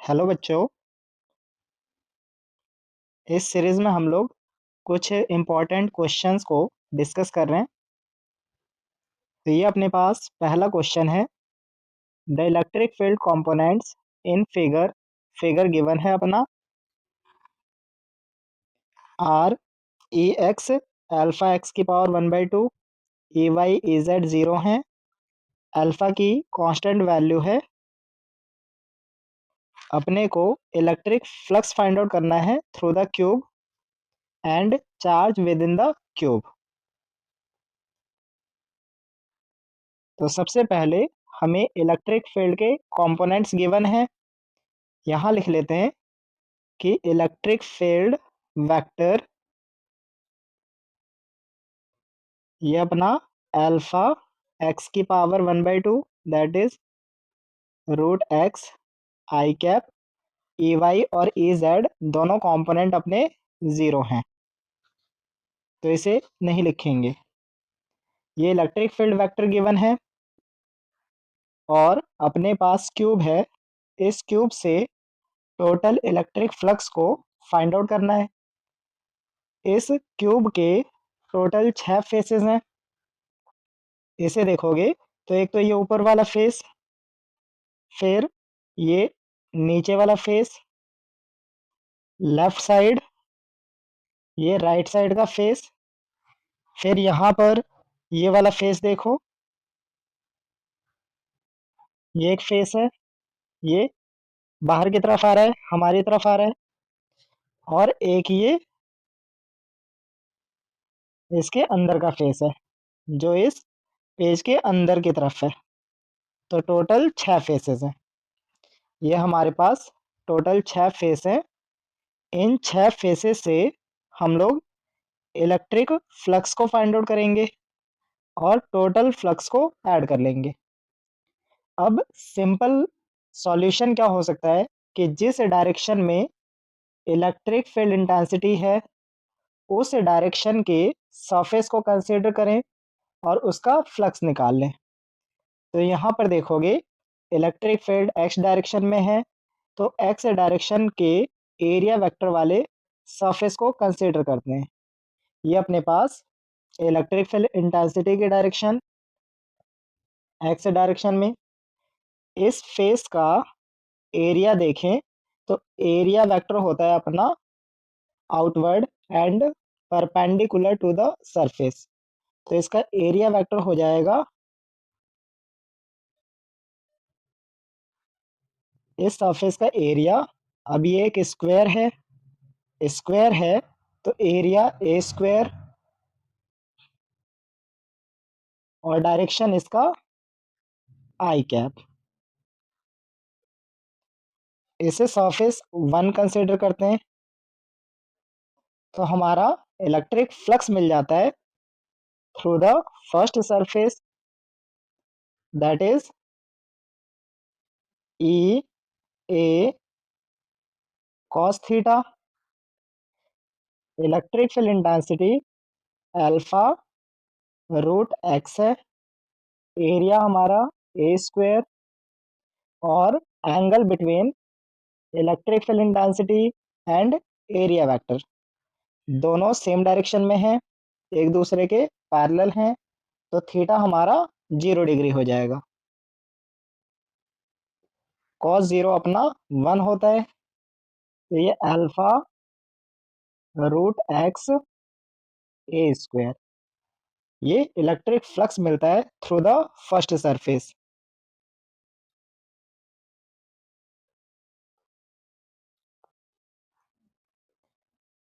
Hello बच्चों। इस series में हम लोग कुछ इम्पोर्टेंट क्वेश्चंस को डिस्कस कर रहे हैं। तो ये अपने पास पहला क्वेश्चन है। The electric field components in figure given है अपना are E x alpha x की power 1/2, E y E z 0 है, अल्फा की कांस्टेंट वैल्यू है। अपने को इलेक्ट्रिक फ्लक्स फाइंड आउट करना है through the cube and charge with in the cube. तो सबसे पहले हमें इलेक्ट्रिक फील्ड के कंपोनेंट्स गिवन है। यहाँ लिख लेते हैं कि इलेक्ट्रिक फील्ड वेक्टर ये अपना अल्फा एक्स की power 1/2 that is √x I cap E Y और ई जेड दोनों कंपोनेंट अपने ज़ीरो हैं, तो इसे नहीं लिखेंगे। ये इलेक्ट्रिक फील्ड वेक्टर गिवन है और अपने पास क्यूब है। इस क्यूब से टोटल इलेक्ट्रिक फ्लक्स को फाइंड आउट करना है। इस क्यूब के टोटल 6 फेसेस हैं। इसे देखोगे तो एक तो ये ऊपर वाला फेस, फिर ये नीचे वाला फेस, लेफ्ट साइड, ये राइट साइड का फेस, फिर यहाँ पर ये वाला फेस देखो, ये एक फेस है, ये बाहर की तरफ आ रहा है, हमारी तरफ आ रहा है, और एक ये इसके अंदर का फेस है जो इस पेज के अंदर की तरफ है। तो टोटल 6 फेसेस हैं। ये हमारे पास टोटल 6 फेस हैं। इन 6 फेसेस से हम लोग इलेक्ट्रिक फ्लक्स को फाइंड आउट करेंगे और टोटल फ्लक्स को ऐड कर लेंगे। अब सिंपल सॉल्यूशन क्या हो सकता है कि जिस डायरेक्शन में इलेक्ट्रिक फील्ड इंटेंसिटी है उस डायरेक्शन के सरफेस को कंसीडर करें और उसका फ्लक्स निकाल लें। तो यहाँ पर देखोगे इलेक्ट्रिक फील्ड एक्स डायरेक्शन में है, तो एक्स डायरेक्शन के एरिया वेक्टर वाले सरफेस को कंसीडर करते हैं। ये अपने पास इलेक्ट्रिक फील्ड इंटेंसिटी की डायरेक्शन एक्स डायरेक्शन में। इस फेस का एरिया देखें तो एरिया वेक्टर होता है अपना outward and perpendicular to the surface. तो इसका एरिया वेक्टर हो जाएगा इस सरफेस का एरिया। अब ये एक स्क्वायर है तो एरिया ए स्क्वायर और डायरेक्शन इसका आई कैप। इसे सरफेस 1 कंसीडर करते हैं तो हमारा इलेक्ट्रिक फ्लक्स मिल जाता है through the first surface that is E A cos theta. Electric field intensity alpha √x है, एरिया हमारा ए स्क्वायर और angle between electric field intensity and area vector दोनों सेम डायरेक्शन में हैं, एक दूसरे के पैरेलल हैं, तो थीटा हमारा 0 डिग्री हो जाएगा। कॉस 0 अपना 1 होता है, तो ये अल्फा √x ए स्क्वायर। ये इलेक्ट्रिक फ्लक्स मिलता है थ्रू द फर्स्ट सरफेस।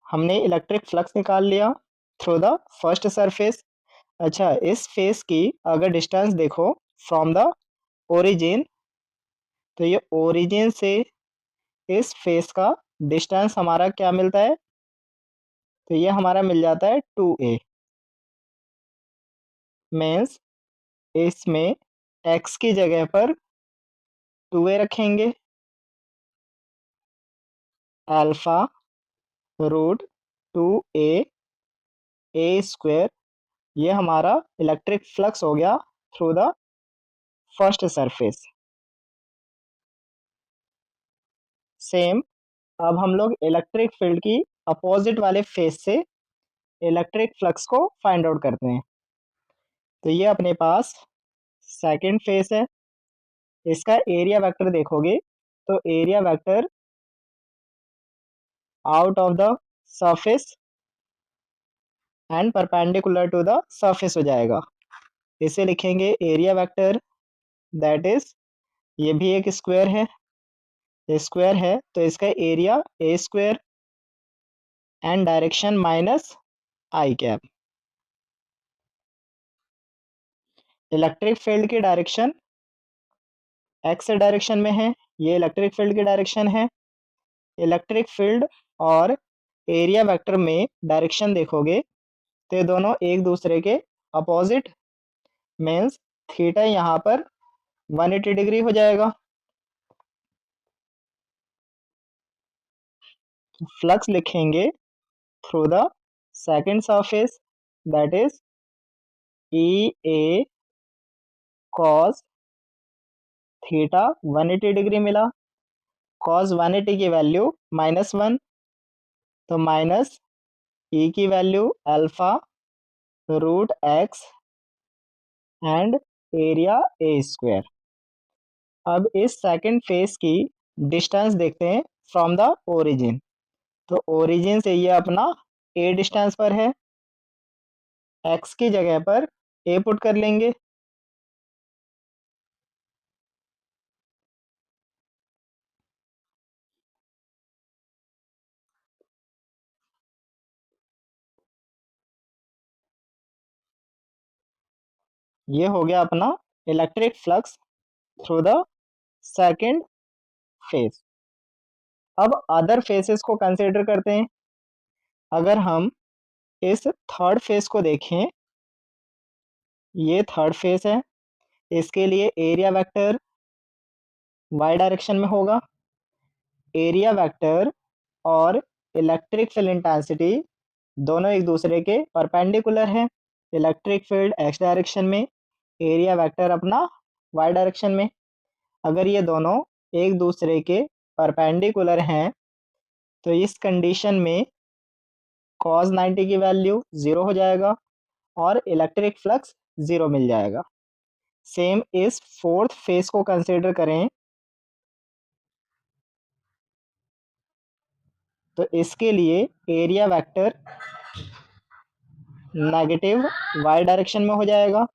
हमने इलेक्ट्रिक फ्लक्स निकाल लिया थ्रू द फर्स्ट सरफेस। अच्छा, इस फेस की अगर डिस्टेंस देखो फ्रॉम द ओरिजिन, तो ये ओरिजिन से इस फेस का डिस्टेंस हमारा क्या मिलता है, तो ये हमारा मिल जाता है 2a। मीन्स इसमें x की जगह पर 2a रखेंगे। अल्फा √2a ए स्क्वायर, ये हमारा इलेक्ट्रिक फ्लक्स हो गया through the first surface. Same अब हम लोग इलेक्ट्रिक फील्ड की अपोजिट वाले फेस से इलेक्ट्रिक फ्लक्स को फाइंड आउट करते हैं। तो ये अपने पास सेकंड फेस है। इसका एरिया वेक्टर देखोगे तो area vector out of the surface and perpendicular to the surface हो जाएगा। इसे लिखेंगे एरिया वेक्टर दैट इज, ये भी एक स्क्वायर है, स्क्वायर है तो इसका area A square and direction minus I cap. Electric field की डायरेक्शन एक्स डायरेक्शन में है, ये इलेक्ट्रिक फील्ड की डायरेक्शन है। इलेक्ट्रिक फील्ड और एरिया वेक्टर में डायरेक्शन देखोगे तो ये दोनों एक दूसरे के अपोजिट, मीन्स थीटा यहाँ पर 180 डिग्री हो जाएगा। फ्लक्स लिखेंगे through the second surface that is E A cos theta 180 degree मिला। कॉस 180 की वैल्यू -1, तो माइनस ई की value alpha root X and area A square. अब इस सेकंड फेस की डिस्टेंस देखते हैं फ्रॉम द ओरिजिन। तो ओरिजिन से ये अपना ए डिस्टेंस पर है, एक्स की जगह पर ए पुट कर लेंगे। ये हो गया अपना electric flux through the second face. अब अदर फेसेस को कंसीडर करते हैं। अगर हम इस थर्ड फेस को देखें, ये थर्ड फेस है, इसके लिए एरिया वेक्टर वाई डायरेक्शन में होगा। एरिया वेक्टर और इलेक्ट्रिक फील्ड इंटेंसिटी दोनों एक दूसरे के परपेंडिकुलर हैं। इलेक्ट्रिक फील्ड एक्स डायरेक्शन में, एरिया वेक्टर अपना वाई डायरेक्शन में। अगर ये दोनों एक दूसरे के परपेंडिकुलर हैं तो इस कंडीशन में cos 90 की वैल्यू 0 हो जाएगा और इलेक्ट्रिक फ्लक्स 0 मिल जाएगा। सेम इस फोर्थ फेस को कंसीडर करें तो इसके लिए area vector negative Y direction में हो जाएगा।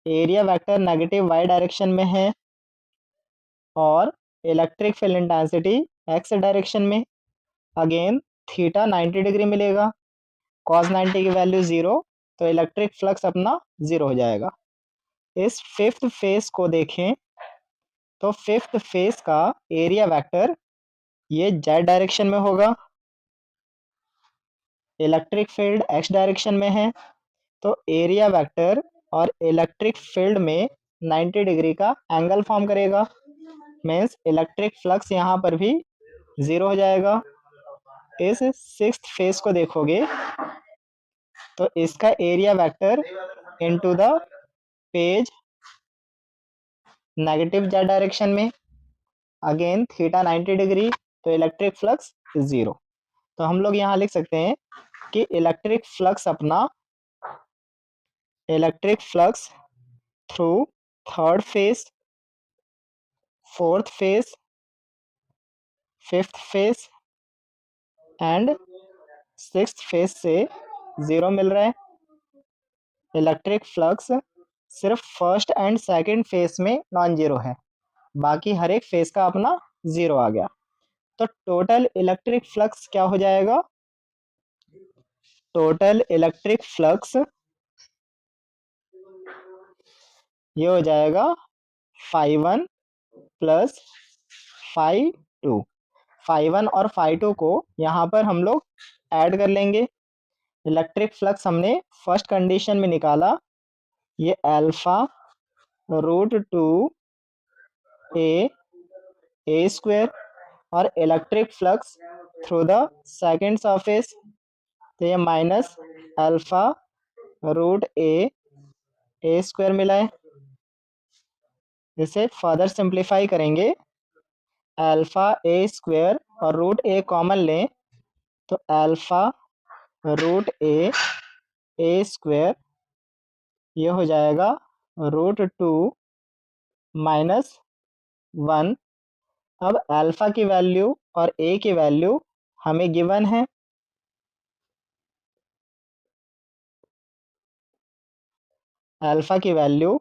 Area vector negative Y direction में है और electric field intensity X direction में। अगेन थीटा 90 डिग्री मिलेगा, cos 90 की वैल्यू 0, तो इलेक्ट्रिक फ्लक्स अपना 0 हो जाएगा। इस फिफ्थ फेस को देखें तो फिफ्थ फेस का एरिया वेक्टर ये जेड डायरेक्शन में होगा, इलेक्ट्रिक फील्ड एक्स डायरेक्शन में है, तो एरिया वेक्टर और इलेक्ट्रिक फील्ड में 90 डिग्री का एंगल फॉर्म करेगा। मीन्स इलेक्ट्रिक फ्लक्स यहाँ पर भी 0 हो जाएगा। इस सिक्स्थ फेस को देखोगे तो इसका area vector into the page negative Z direction में, अगेन थीटा 90 डिग्री, तो इलेक्ट्रिक फ्लक्स 0। तो हम लोग यहाँ लिख सकते हैं कि electric flux through third phase, fourth face, fifth face and sixth face से 0 मिल रहा है। इलेक्ट्रिक फ्लक्स सिर्फ फर्स्ट एंड सेकंड फेस में नॉन जीरो है, बाकी हर एक फेस का अपना 0 आ गया। तो टोटल इलेक्ट्रिक फ्लक्स क्या हो जाएगा? टोटल इलेक्ट्रिक फ्लक्स ये हो जाएगा φ1 प्लस φ2। φ1 और φ2 को यहाँ पर हम लोग ऐड कर लेंगे। इलेक्ट्रिक फ्लक्स हमने फर्स्ट कंडीशन में निकाला, ये अल्फा रूट 2 ए स्क्वायर, और electric flux through the second surface तो ये माइनस अल्फा रूट ए स्क्वायर मिला है। इसे फर्दर सिंप्लीफाई करेंगे अल्फा ए स्क्वायर और रूट ए कॉमन लें तो अल्फा रूट ए स्क्वायर ये हो जाएगा √2 माइनस 1। अब अल्फा की वैल्यू और ए की वैल्यू हमें गिवन है। अल्फा की वैल्यू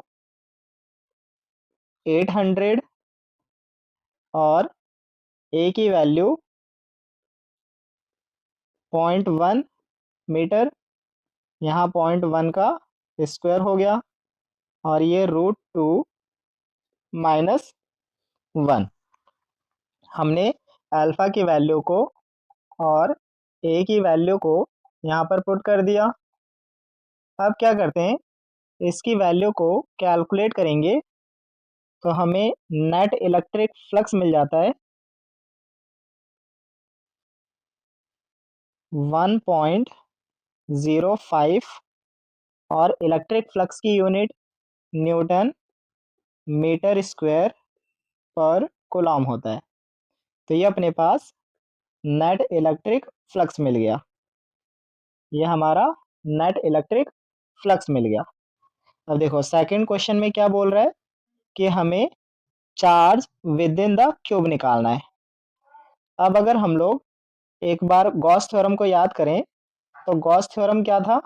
800 और ए की वैल्यू 0.1 मीटर। यहाँ 0.1 का स्क्वायर हो गया और ये √2 माइनस 1। हमने अल्फा की वैल्यू को और ए की वैल्यू को यहाँ पर पुट कर दिया। अब क्या करते हैं, इसकी वैल्यू को कैलकुलेट करेंगे तो हमें नेट इलेक्ट्रिक फ्लक्स मिल जाता है 1.05 और इलेक्ट्रिक फ्लक्स की यूनिट न्यूटन मीटर स्क्वायर पर कूलॉम होता है। तो ये अपने पास नेट इलेक्ट्रिक फ्लक्स मिल गया। ये हमारा नेट इलेक्ट्रिक फ्लक्स मिल गया। अब देखो सेकंड क्वेश्चन में क्या बोल रहा है कि हमें charge with in the cube निकालना है। अब अगर हम लोग एक बार गॉस थ्योरम को याद करें तो गॉस थ्योरम क्या था?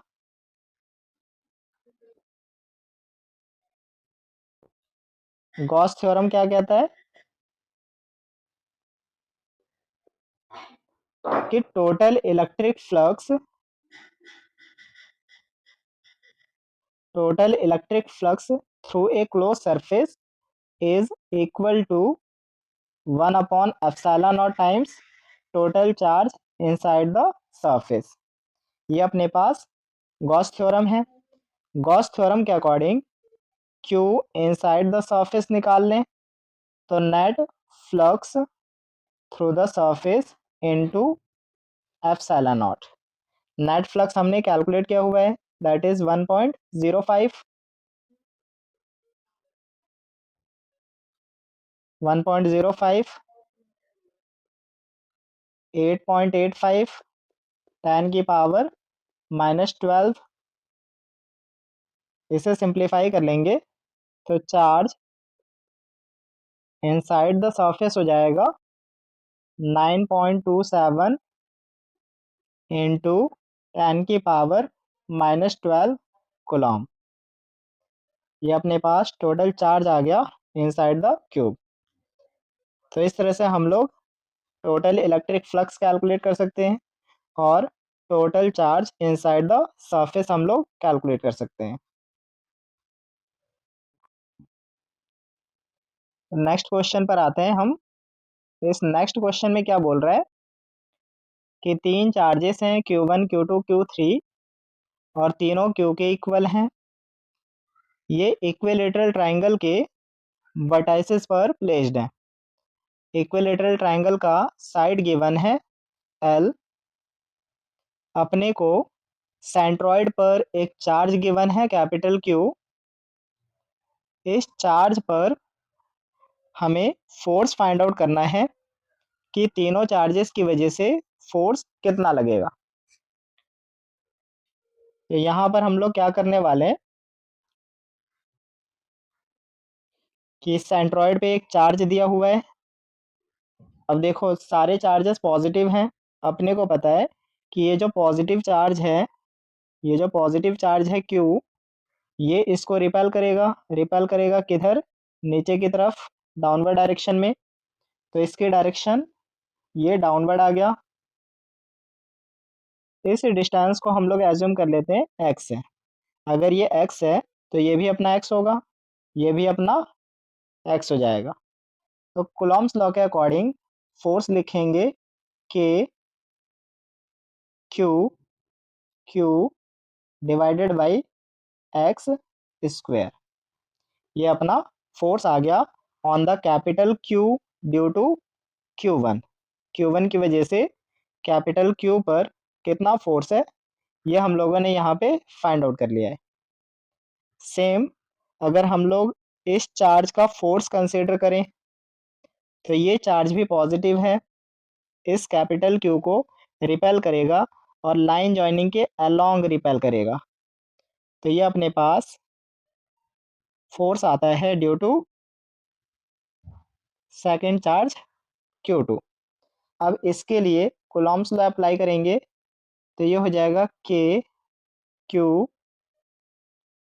गॉस थ्योरम क्या कहता है कि total electric flux through a close surface is equal to 1/ε0 times total charge inside the surface. ये अपने पास गॉस थ्योरम है। गॉस थ्योरम के according Q inside the surface निकाल लें तो net flux through the surface into ε0। Net flux हमने calculate किया हुआ है, दैट इज 1.05। 1.05 8.85 10 की पावर -12। इसे सिंप्लीफाई कर लेंगे तो चार्ज इनसाइड द सरफेस हो जाएगा 9.27 इंटू 10 की पावर -12 कूलॉम। ये अपने पास टोटल चार्ज आ गया इनसाइड द क्यूब। तो इस तरह से हम लोग टोटल इलेक्ट्रिक फ्लक्स कैलकुलेट कर सकते हैं और total charge inside the surface हम लोग कैलकुलेट कर सकते हैं। नेक्स्ट क्वेश्चन पर आते हैं हम। इस नेक्स्ट क्वेश्चन में क्या बोल रहा है कि 3 चार्जेस हैं Q1 Q2 Q3 और तीनों Q के इक्वल हैं। ये इक्विलेटरल ट्राइंगल के वर्टाइसेस पर प्लेस्ड हैं। इक्विलेटरल ट्राइंगल का साइड गिवन है L। अपने को सेंट्रॉइड पर एक चार्ज गिवन है कैपिटल Q। इस चार्ज पर हमें फोर्स फाइंड आउट करना है कि तीनों चार्जेस की वजह से फोर्स कितना लगेगा। तो यहाँ पर हम लोग क्या करने वाले हैं कि सेंट्रॉइड पे एक चार्ज दिया हुआ है। अब देखो सारे चार्जेस पॉजिटिव हैं। अपने को पता है कि ये जो पॉजिटिव चार्ज है, ये जो पॉजिटिव चार्ज है Q, ये इसको रिपेल करेगा। रिपेल करेगा किधर? नीचे की तरफ, डाउनवर्ड डायरेक्शन में। तो इसकी डायरेक्शन ये डाउनवर्ड आ गया। इस डिस्टेंस को हम लोग एज्यूम कर लेते हैं x है। अगर ये x है तो ये भी अपना x होगा, ये भी अपना x हो जाएगा। तो कूलॉम्स लॉ के अकॉर्डिंग फोर्स लिखेंगे K Q divided by x square. ये अपना फोर्स आ गया on the capital Q due to Q1 की वजह से कैपिटल Q पर कितना फोर्स है ये हम लोगों ने यहाँ पे फाइंड आउट कर लिया है। सेम अगर हम लोग इस चार्ज का फोर्स कंसीडर करें तो ये चार्ज भी पॉजिटिव है, इस कैपिटल क्यू को रिपेल करेगा और लाइन जॉइनिंग के अलोंग रिपेल करेगा। तो ये अपने पास फोर्स आता है due to second charge Q2। अब इसके लिए कूलॉम्स लॉ अप्लाई करेंगे, तो ये हो जाएगा K Q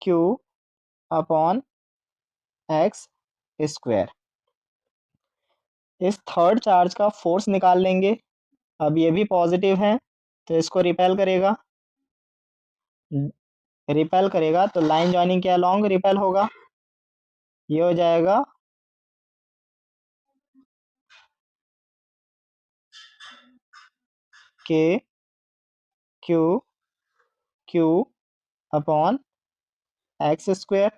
Q upon x square. इस थर्ड चार्ज का फोर्स निकाल लेंगे। अब ये भी पॉजिटिव है, तो इसको रिपेल करेगा। रिपेल करेगा तो लाइन जॉइनिंग के अलोंग रिपेल होगा। ये हो जाएगा K Q Q upon x square.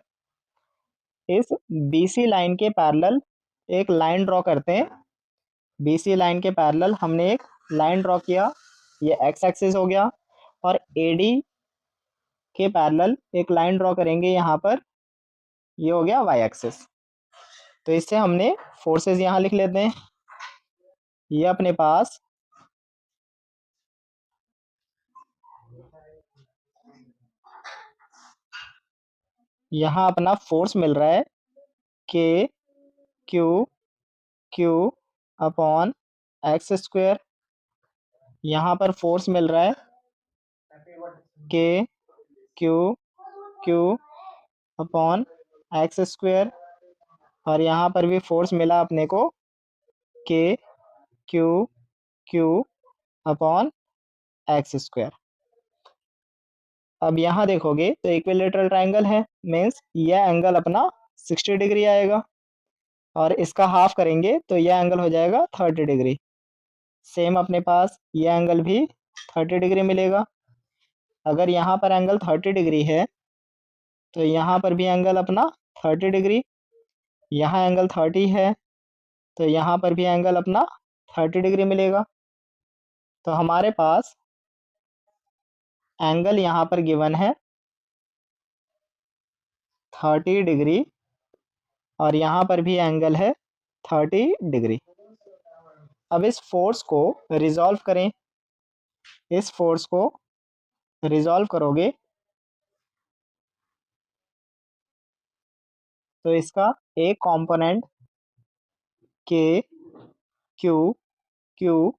इस BC लाइन के पैरेलल एक लाइन ड्रॉ करते हैं। BC लाइन के पैरेलल हमने एक लाइन ड्रॉ किया, ये एक्स एक्सिस हो गया। और AD के पैरेलल एक लाइन ड्रॉ करेंगे यहाँ पर, ये हो गया वाई एक्सिस। तो इससे हमने फोर्सेस यहाँ लिख लेते हैं। ये अपने पास यहाँ अपना फोर्स मिल रहा है K Q Q upon x square. यहाँ पर फोर्स मिल रहा है K Q Q upon x square. और यहाँ पर भी फोर्स मिला अपने को K Q Q upon x square. अब यहाँ देखोगे तो इक्विलेटरल ट्रायंगल है, मीन्स यह एंगल अपना 60 डिग्री आएगा, और इसका हाफ करेंगे तो यह एंगल हो जाएगा 30 डिग्री। सेम अपने पास यह एंगल भी 30 डिग्री मिलेगा। अगर यहाँ पर एंगल 30 डिग्री है तो यहाँ पर भी एंगल अपना 30 डिग्री। यहाँ एंगल 30 है तो यहाँ पर भी एंगल अपना 30 डिग्री मिलेगा। तो हमारे पास एंगल यहाँ पर गिवन है 30 डिग्री, और यहाँ पर भी एंगल है 30 डिग्री। अब इस फोर्स को रिजॉल्व करें। इस फोर्स को रिजॉल्व करोगे तो इसका एक component K Q Q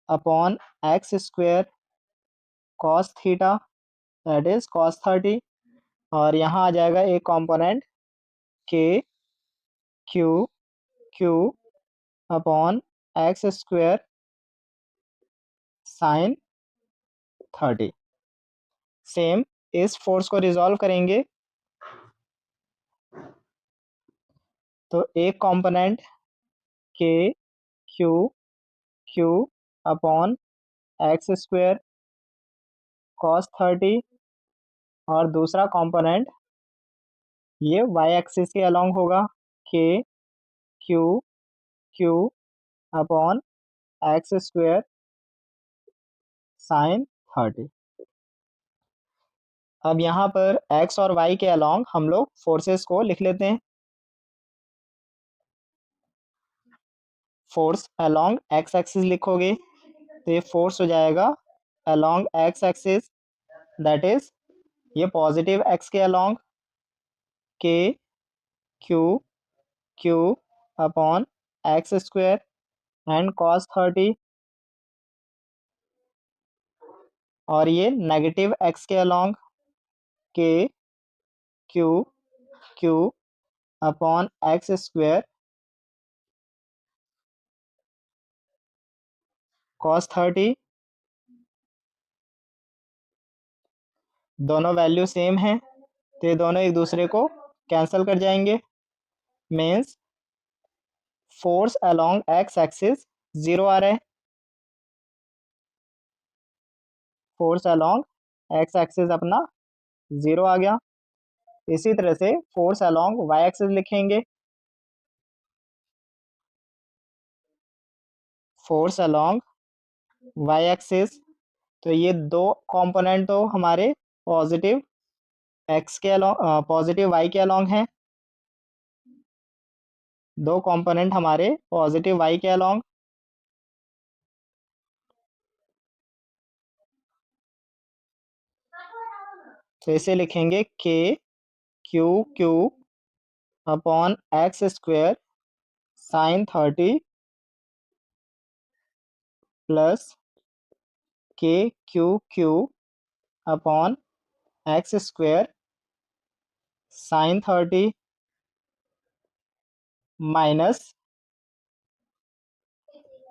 upon x square cos theta, that is cos 30। और यहाँ आ जाएगा एक component K Q Q upon x square sine 30। Same इस फोर्स को रिजॉल्व करेंगे तो एक component K Q Q upon x square cos 30, और दूसरा कंपोनेंट ये वाई एक्सिस के अलोंग होगा K Q Q upon x square sine 30। अब यहाँ पर x और y के अलोंग हम लोग फोर्सेस को लिख लेते हैं। फोर्स अलोंग x एक्सिस लिखोगे तो ये फोर्स हो जाएगा along x axis, that is ये पॉजिटिव x के along K Q Q upon x square and cos 30। और ये नेगेटिव x के along K Q Q upon x square cos 30। दोनों वैल्यू सेम है तो ये दोनों एक दूसरे को कैंसिल कर जाएंगे, means force along x axis 0 आ रहा है। फोर्स अलोंग एक्स एक्सिस अपना 0 आ गया। इसी तरह से फोर्स अलोंग वाई एक्सिस लिखेंगे। फोर्स अलोंग वाई एक्सिस, तो ये दो कंपोनेंट तो हमारे पॉजिटिव एक्स के अलोंग पॉजिटिव वाई के अलोंग हैं। दो कंपोनेंट हमारे पॉजिटिव y के अलोंग, तो इसे लिखेंगे k Q Q upon x square sine 30 plus k Q Q upon x square sine 30 minus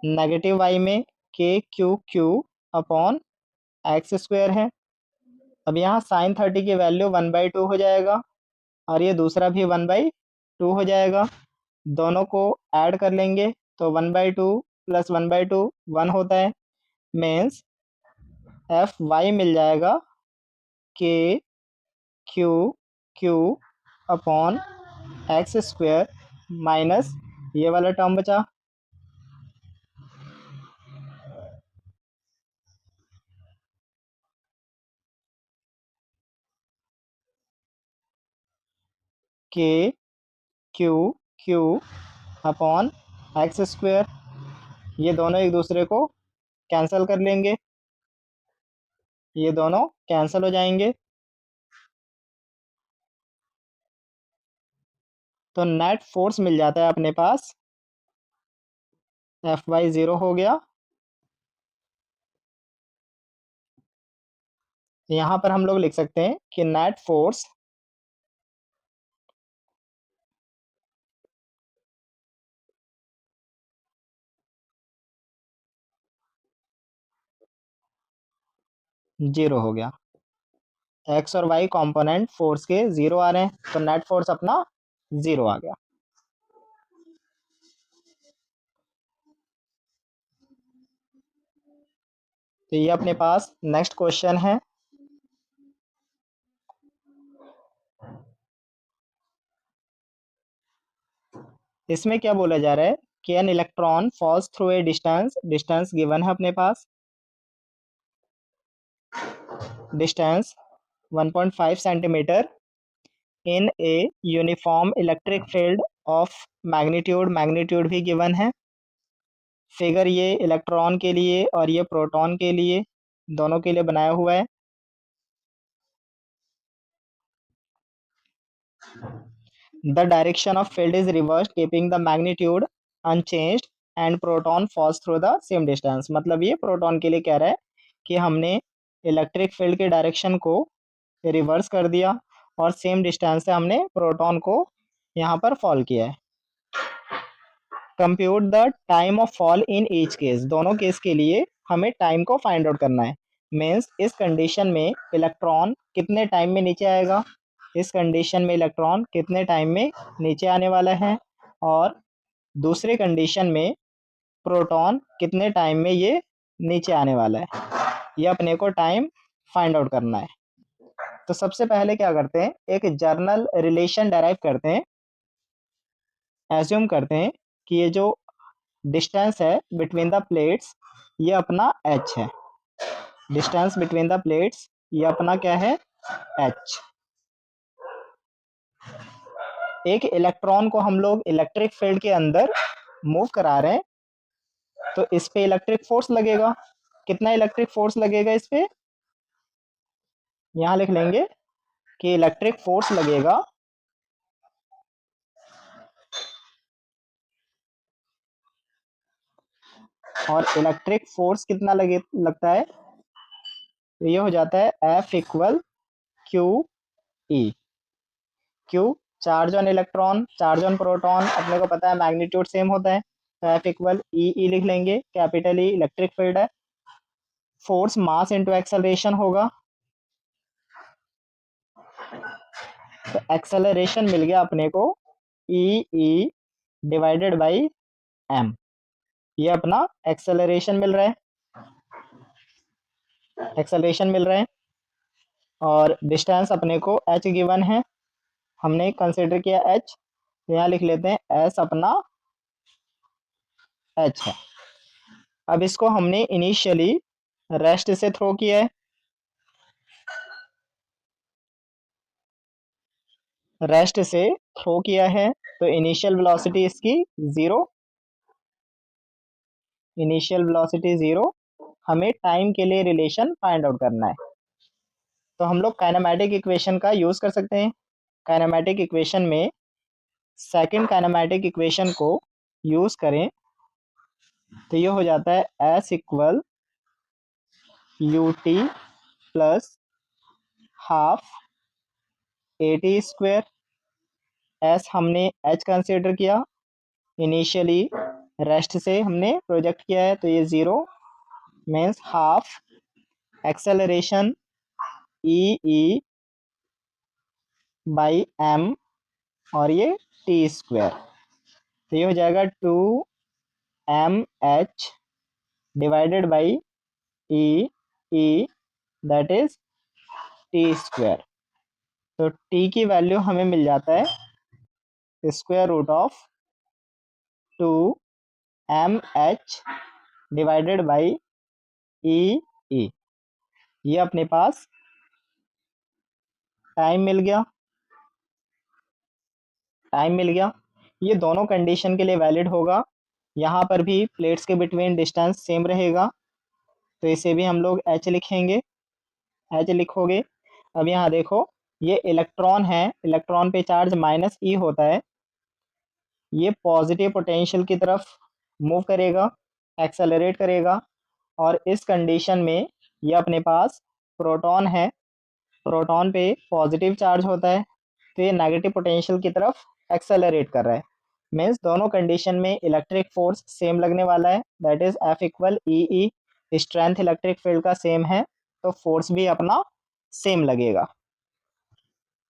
negative y में k Q Q upon x square है। अब यहाँ साइन 30 की वैल्यू 1/2 हो जाएगा और ये दूसरा भी 1/2 हो जाएगा। दोनों को ऐड कर लेंगे तो 1/2 प्लस 1/2 1 होता है। मीन्स एफ वाई मिल जाएगा के Q Q upon x square minus ये वाला टर्म बचा के Q Q upon x square. ये दोनों एक दूसरे को कैंसिल कर लेंगे, ये दोनों कैंसिल हो जाएंगे तो नेट फोर्स मिल जाता है अपने पास एफ वाई 0 हो गया। यहाँ पर हम लोग लिख सकते हैं कि नेट फोर्स जीरो हो गया। एक्स और वाई कंपोनेंट फोर्स के जीरो आ रहे हैं तो नेट फोर्स अपना जीरो आ गया। तो ये अपने पास नेक्स्ट क्वेश्चन है। इसमें क्या बोला जा रहा है कि an electron falls through a distance, distance given है अपने पास, distance 1.5 centimetre in a uniform electric field of magnitude, magnitude भी गिवन है। फिगर ये इलेक्ट्रॉन के लिए और ये प्रोटॉन के लिए, दोनों के लिए बनाया हुआ है। The direction of field is reversed keeping the magnitude unchanged and proton falls through the same distance। मतलब ये प्रोटॉन के लिए कह रहा है कि हमने इलेक्ट्रिक फील्ड के डायरेक्शन को रिवर्स कर दिया और सेम डिस्टेंस से हमने प्रोटॉन को यहाँ पर फॉल किया है। Compute the time of fall in each case, दोनों केस के लिए हमें टाइम को फाइंड आउट करना है। मीन्स इस कंडीशन में इलेक्ट्रॉन कितने टाइम में नीचे आएगा, इस कंडीशन में इलेक्ट्रॉन कितने टाइम में नीचे आने वाला है, और दूसरे कंडीशन में प्रोटॉन कितने टाइम में ये नीचे आने वाला है। ये अपने को टाइम फाइंड आउट करना है। तो सबसे पहले क्या करते हैं, एक जर्नल रिलेशन डेराइव करते हैं। एज्यूम करते हैं कि ये जो डिस्टेंस है बिटवीन द प्लेट्स ये अपना h है। डिस्टेंस बिटवीन द प्लेट्स ये अपना क्या है, h। एक इलेक्ट्रॉन को हम लोग इलेक्ट्रिक फील्ड के अंदर मूव करा रहे हैं तो इस पे इलेक्ट्रिक फोर्स लगेगा। कितना इलेक्ट्रिक फोर्स लगेगा इस पे, यहां लिख लेंगे कि इलेक्ट्रिक फोर्स लगेगा और इलेक्ट्रिक फोर्स कितना लगता है, तो ये हो जाता है F equal Q E. Q charge on electron, charge on proton, अपने को पता है मैग्नीट्यूड सेम होता है तो F इक्वल ई लिख लेंगे, कैपिटल ई इलेक्ट्रिक फील्ड है। फोर्स मास इनटू एक्सेलरेशन होगा तो एक्सेलरेशन मिल गया अपने को ई डिवाइडेड बाई एम। ये अपना एक्सेलरेशन मिल रहा है, एक्सेलरेशन मिल रहा है। और डिस्टेंस अपने को h गिवन है, हमने कंसिडर किया h, तो यहाँ लिख लेते हैं s अपना h है। अब इसको हमने इनिशियली रेस्ट से थ्रो किया है रेस्ट से थ्रो किया है तो इनिशियल वेलोसिटी इसकी ज़ीरो, इनिशियल वेलोसिटी ज़ीरो। हमें टाइम के लिए रिलेशन फाइंड आउट करना है, तो हम लोग काइनेमैटिक इक्वेशन का यूज़ कर सकते हैं। काइनेमैटिक इक्वेशन में सेकंड काइनेमैटिक इक्वेशन को यूज़ करें तो ये हो जाता है S equal U T plus half A T square. S हमने एच कंसिडर किया, इनिशियली रेस्ट से हमने प्रोजेक्ट किया है तो ये zero means half acceleration E E by M और ये टी स्क्वेयर। तो ये हो जाएगा 2 mh divided by E E that is T square. तो टी की वैल्यू हमें मिल जाता है square root of 2 mh divided by E E. ये अपने पास टाइम मिल गया, टाइम मिल गया। ये दोनों कंडीशन के लिए वैलिड होगा। यहाँ पर भी प्लेट्स के बिटवीन डिस्टेंस सेम रहेगा, तो इसे भी हम लोग एच लिखेंगे, एच लिखोगे। अब यहाँ देखो ये इलेक्ट्रॉन है, इलेक्ट्रॉन पे चार्ज माइनस ई होता है, ये पॉजिटिव पोटेंशियल की तरफ मूव करेगा, एक्सेलरेट करेगा। और इस कंडीशन में ये अपने पास प्रोटॉन है, प्रोटॉन पे पॉजिटिव चार्ज होता है, तो ये नेगेटिव पोटेंशियल की तरफ एक्सेलरेट कर रहा है। मीन्स दोनों कंडीशन में इलेक्ट्रिक फोर्स सेम लगने वाला है, that is F equal E E. Strength electric field का सेम है तो फोर्स भी अपना सेम लगेगा।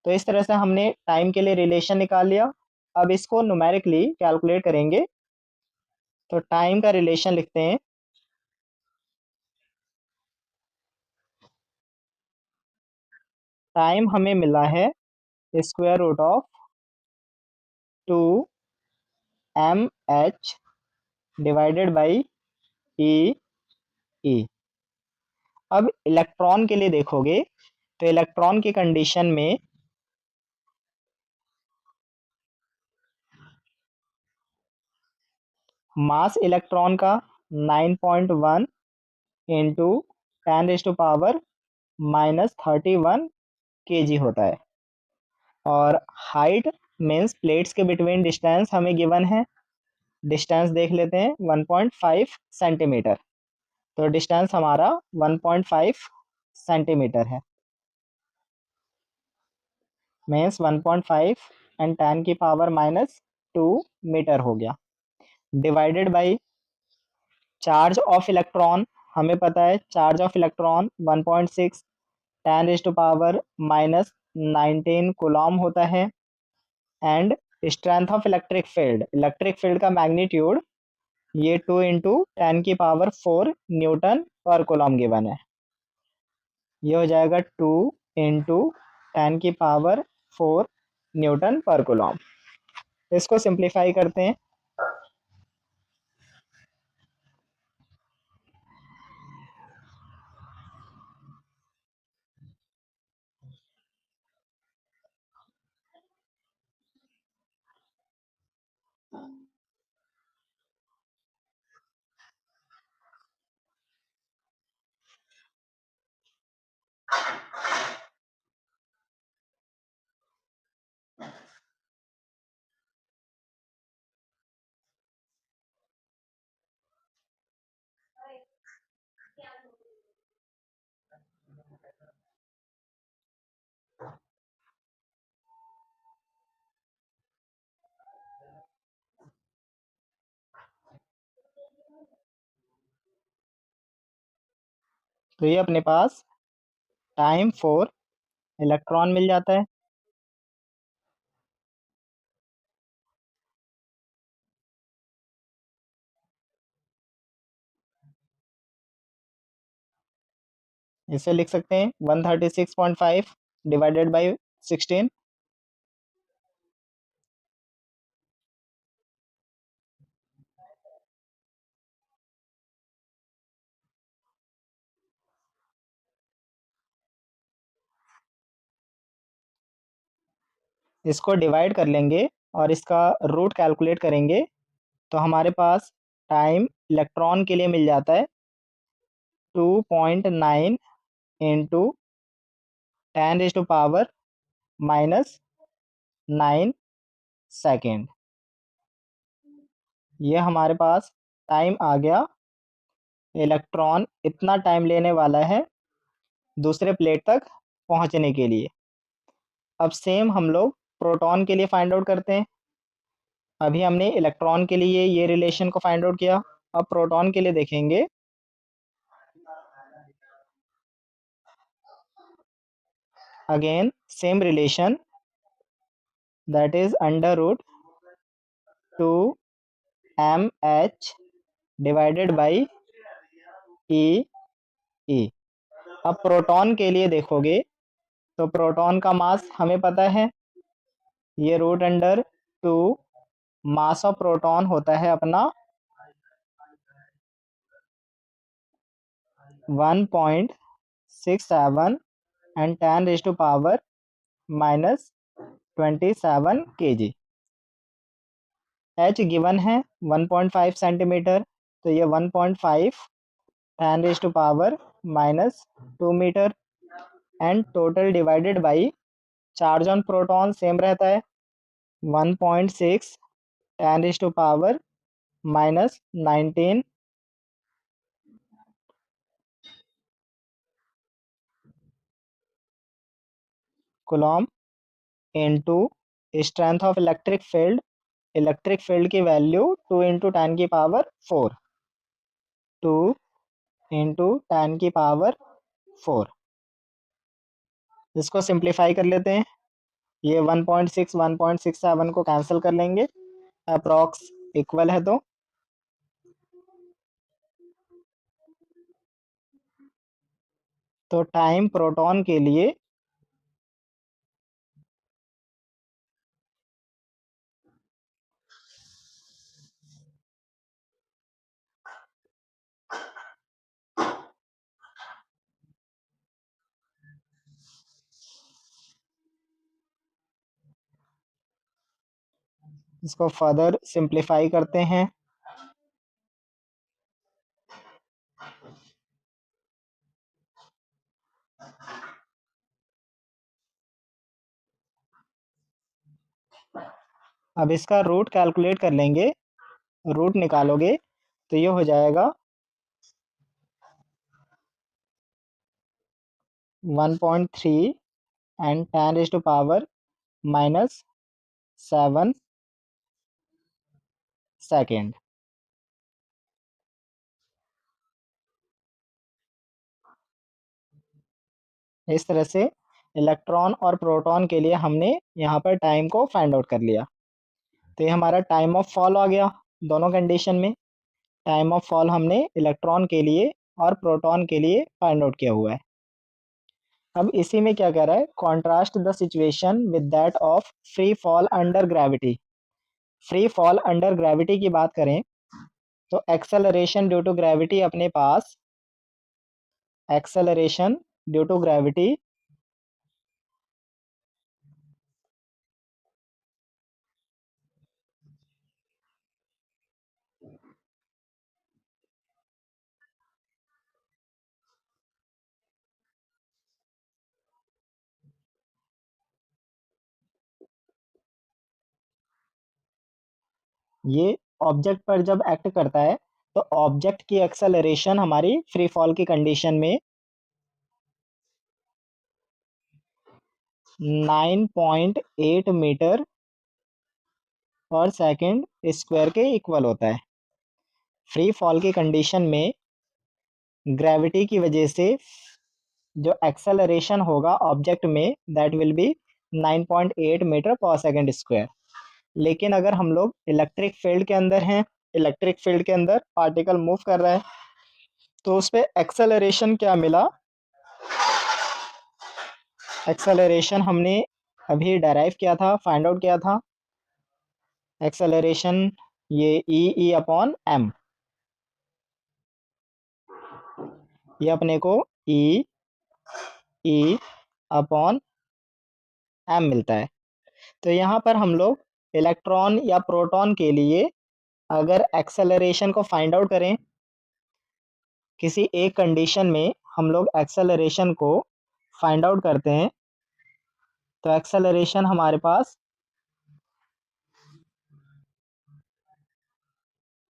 तो इस तरह से हमने टाइम के लिए रिलेशन निकाल लिया। अब इसको न्यूमेरिकली कैलकुलेट करेंगे, तो टाइम का रिलेशन लिखते हैं। टाइम हमें मिला है square root of 2 mh divided by E E. अब इलेक्ट्रॉन के लिए देखोगे तो इलेक्ट्रॉन की कंडीशन में मास इलेक्ट्रॉन का 9.1 इंटू 10⁻³ -31 kg होता है। और हाइट मीन्स प्लेट्स के बिटवीन डिस्टेंस हमें गिवन है, डिस्टेंस देख लेते हैं 1.5 सेंटीमीटर। तो डिस्टेंस हमारा 1.5 सेंटीमीटर है, मीन्स 1.5 एंड 10⁻²मीटर हो गया। Divided by charge of electron, हमें पता है चार्ज ऑफ इलेक्ट्रॉन 1.6 10⁻⁻19 कूलॉम होता है। And strength of electric field, electric field का मैग्नीट्यूड ये 2 इंटू 10⁻⁴ न्यूटन पर कूलॉम गिवन है। ये हो जाएगा 2 इंटू 10⁻⁴ न्यूटन पर कूलॉम। इसको सिंप्लीफाई करते हैं। तो ये अपने पास टाइम फॉर इलेक्ट्रॉन मिल जाता है। इसे लिख सकते हैं 136.5 डिवाइडेड बाई 16। इसको डिवाइड कर लेंगे और इसका रूट कैलकुलेट करेंगे तो हमारे पास टाइम इलेक्ट्रॉन के लिए मिल जाता है 2.9 इंटू 10⁻⁻⁹ सेकेंड। ये हमारे पास टाइम आ गया। इलेक्ट्रॉन इतना टाइम लेने वाला है दूसरे प्लेट तक पहुंचने के लिए। अब सेम हम लोग प्रोटॉन के लिए फाइंड आउट करते हैं। अभी हमने इलेक्ट्रॉन के लिए ये रिलेशन को फाइंड आउट किया, अब प्रोटॉन के लिए देखेंगे। Again same relation, that is under root 2mh divided by e। अब प्रोटॉन के लिए देखोगे तो प्रोटॉन का मास हमें पता है, ये root under 2 mass of proton होता है अपना 1.67 एंड 10⁻⁻27 kg। h गिवन है 1.5 सेंटीमीटर, तो ये 1.5 10⁻⁻² metre and total divided by charge on proton same रहता है 1.6 10⁻⁻19 coulomb into strength of electric field. Electric field की वैल्यू 2 इंटू 10⁻⁴ 2 इंटू 10⁻⁴। इसको सिंप्लीफाई कर लेते हैं, ये 1.6 1.67 को कैंसिल कर लेंगे, अप्रॉक्स इक्वल है तो टाइम प्रोटॉन के लिए इसको फर्दर सिंप्लीफाई करते हैं। अब इसका रूट कैलकुलेट कर लेंगे, रूट निकालोगे तो ये हो जाएगा 1.3 एंड 10⁻⁻7 सेकेंड। इस तरह से इलेक्ट्रॉन और प्रोटॉन के लिए हमने यहाँ पर टाइम को फाइंड आउट कर लिया। तो ये हमारा टाइम ऑफ फॉल आ गया दोनों कंडीशन में। टाइम ऑफ फॉल हमने इलेक्ट्रॉन के लिए और प्रोटॉन के लिए फाइंड आउट किया हुआ है। अब इसी में क्या कह रहा है, contrast the situation with that of free fall under gravity. Free fall under gravity की बात करें तो एक्सेलरेशन ड्यू टू ग्रेविटी अपने पास, एक्सेलरेशन ड्यू टू ग्रेविटी ये ऑब्जेक्ट पर जब एक्ट करता है तो ऑब्जेक्ट की एक्सेलरेशन हमारी फ्री फॉल की कंडीशन में 9.8 मीटर पर सेकेंड स्क्वायर के इक्वल होता है। फ्री फॉल की कंडीशन में ग्रेविटी की वजह से जो एक्सेलरेशन होगा ऑब्जेक्ट में दैट विल बी 9.8 मीटर पर सेकेंड स्क्वायर। लेकिन अगर हम लोग इलेक्ट्रिक फील्ड के अंदर हैं, इलेक्ट्रिक फील्ड के अंदर पार्टिकल मूव कर रहा है तो उस पर एक्सेलरेशन क्या मिला, एक्सेलरेशन हमने अभी डेराइव किया था, फाइंड आउट किया था। एक्सेलरेशन ये ई अपॉन एम, ये अपने को ई अपॉन एम मिलता है। तो यहाँ पर हम लोग इलेक्ट्रॉन या प्रोटॉन के लिए अगर एक्सेलरेशन को फाइंड आउट करें, किसी एक कंडीशन में हम लोग एक्सेलरेशन को फाइंड आउट करते हैं, तो एक्सेलरेशन हमारे पास,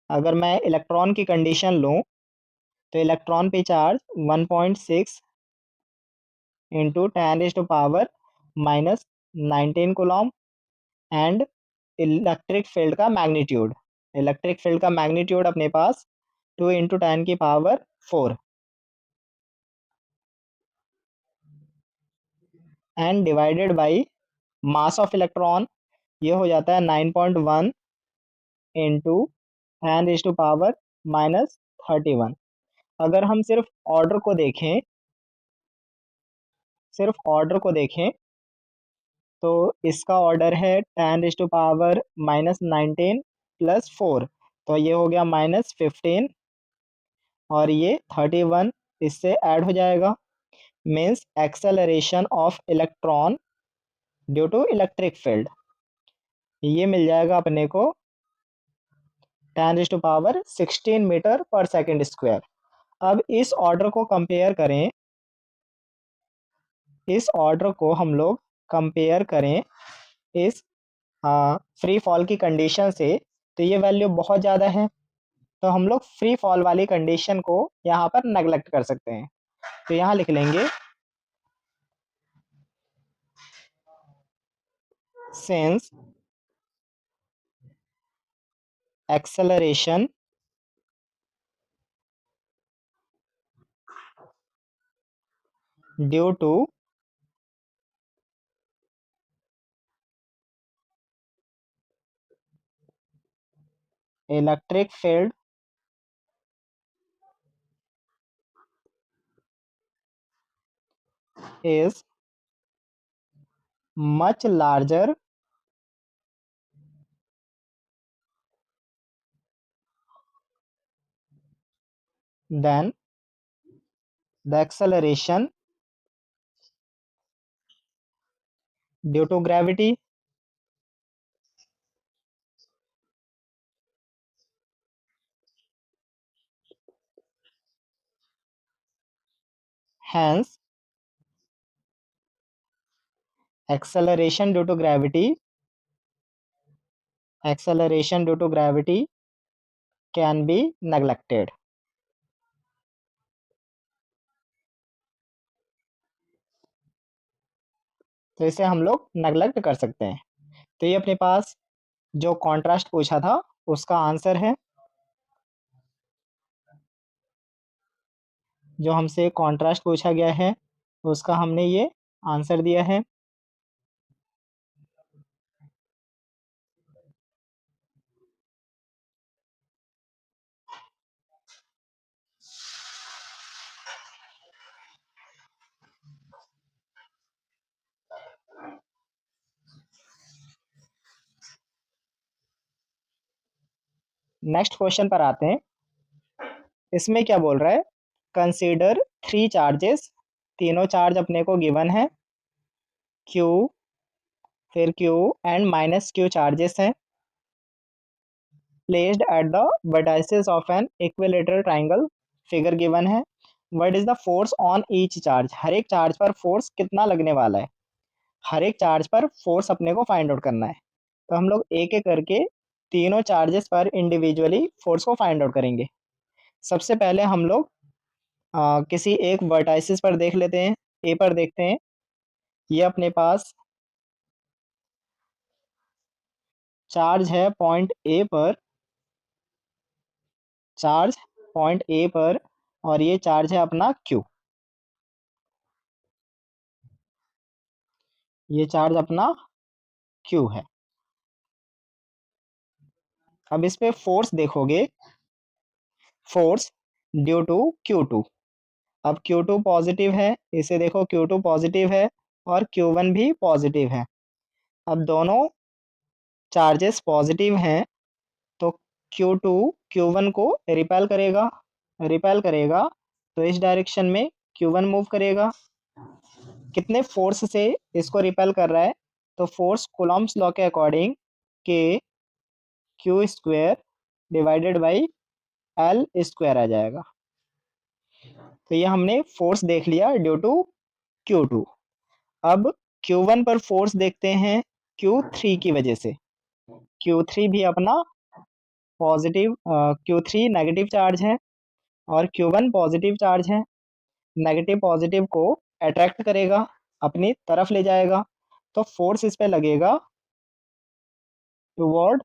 अगर मैं इलेक्ट्रॉन की कंडीशन लूँ, तो इलेक्ट्रॉन पे charge 1.6 into 10⁻⁻19 Coulomb and electric field का मैग्नीट्यूड अपने पास 2 into 10⁴ and divided by mass of electron, ये हो जाता है 9.1 इंटू 10⁻31। अगर हम सिर्फ ऑर्डर को देखें तो इसका ऑर्डर है 10⁻⁻19 प्लस 4, तो ये हो गया -15 और ये 31 इससे ऐड हो जाएगा। Means acceleration of electron due to electric field, ये मिल जाएगा अपने को 10⁻16 मीटर पर सेकेंड स्क्वायर। अब इस ऑर्डर को हम लोग कंपेयर करें इस फ्री फॉल की कंडीशन से, तो ये वैल्यू बहुत ज़्यादा है, तो हम लोग फ्री फॉल वाली कंडीशन को यहाँ पर नेगलेक्ट कर सकते हैं। तो यहाँ लिख लेंगे since acceleration due to electric field is much larger than the acceleration due to gravity. Hence, acceleration due to gravity can be neglected. तो इसे हम लोग नेगलेक्ट कर सकते हैं। तो ये अपने पास जो कॉन्ट्रास्ट पूछा था उसका आंसर है। जो हमसे कॉन्ट्रास्ट पूछा गया है उसका हमने ये आंसर दिया है। नेक्स्ट क्वेश्चन पर आते हैं। इसमें क्या बोल रहा है, कंसीडर 3 चार्जेस, तीनों चार्ज अपने को गिवन है, Q, फिर Q एंड -Q चार्जेस हैं, placed at the vertices of an equilateral triangle, figure given है। What is the force on each charge, हर एक चार्ज पर फोर्स कितना लगने वाला है, हर एक चार्ज पर फोर्स अपने को फाइंड आउट करना है। तो हम लोग एक एक करके तीनों चार्जेस पर इंडिविजुअली फोर्स को फाइंड आउट करेंगे। सबसे पहले हम लोग किसी एक वर्टाइसिस पर देख लेते हैं। ए पर देखते हैं, ये अपने पास चार्ज है पॉइंट ए पर और ये चार्ज है अपना Q, ये चार्ज अपना Q है। अब इस पे फोर्स देखोगे, फोर्स ड्यू टू Q2। अब Q2 पॉजिटिव है, इसे देखो Q2 पॉजिटिव है और Q1 भी पॉजिटिव है। अब दोनों चार्जेस पॉजिटिव हैं, तो Q2 Q1 को रिपेल करेगा, तो इस डायरेक्शन में Q1 मूव करेगा। कितने फोर्स से इसको रिपेल कर रहा है, तो फोर्स कूलम्ब्स लॉ के according K Q square divided by L square आ जाएगा। तो ये हमने फोर्स देख लिया ड्यू टू Q2। अब Q1 पर फोर्स देखते हैं Q3 की वजह से। Q3 भी अपना पॉजिटिव, Q3 नेगेटिव चार्ज है और Q1 पॉजिटिव चार्ज है। नेगेटिव पॉजिटिव को अट्रैक्ट करेगा, अपनी तरफ ले जाएगा, तो फोर्स इस पे लगेगा टुवर्ड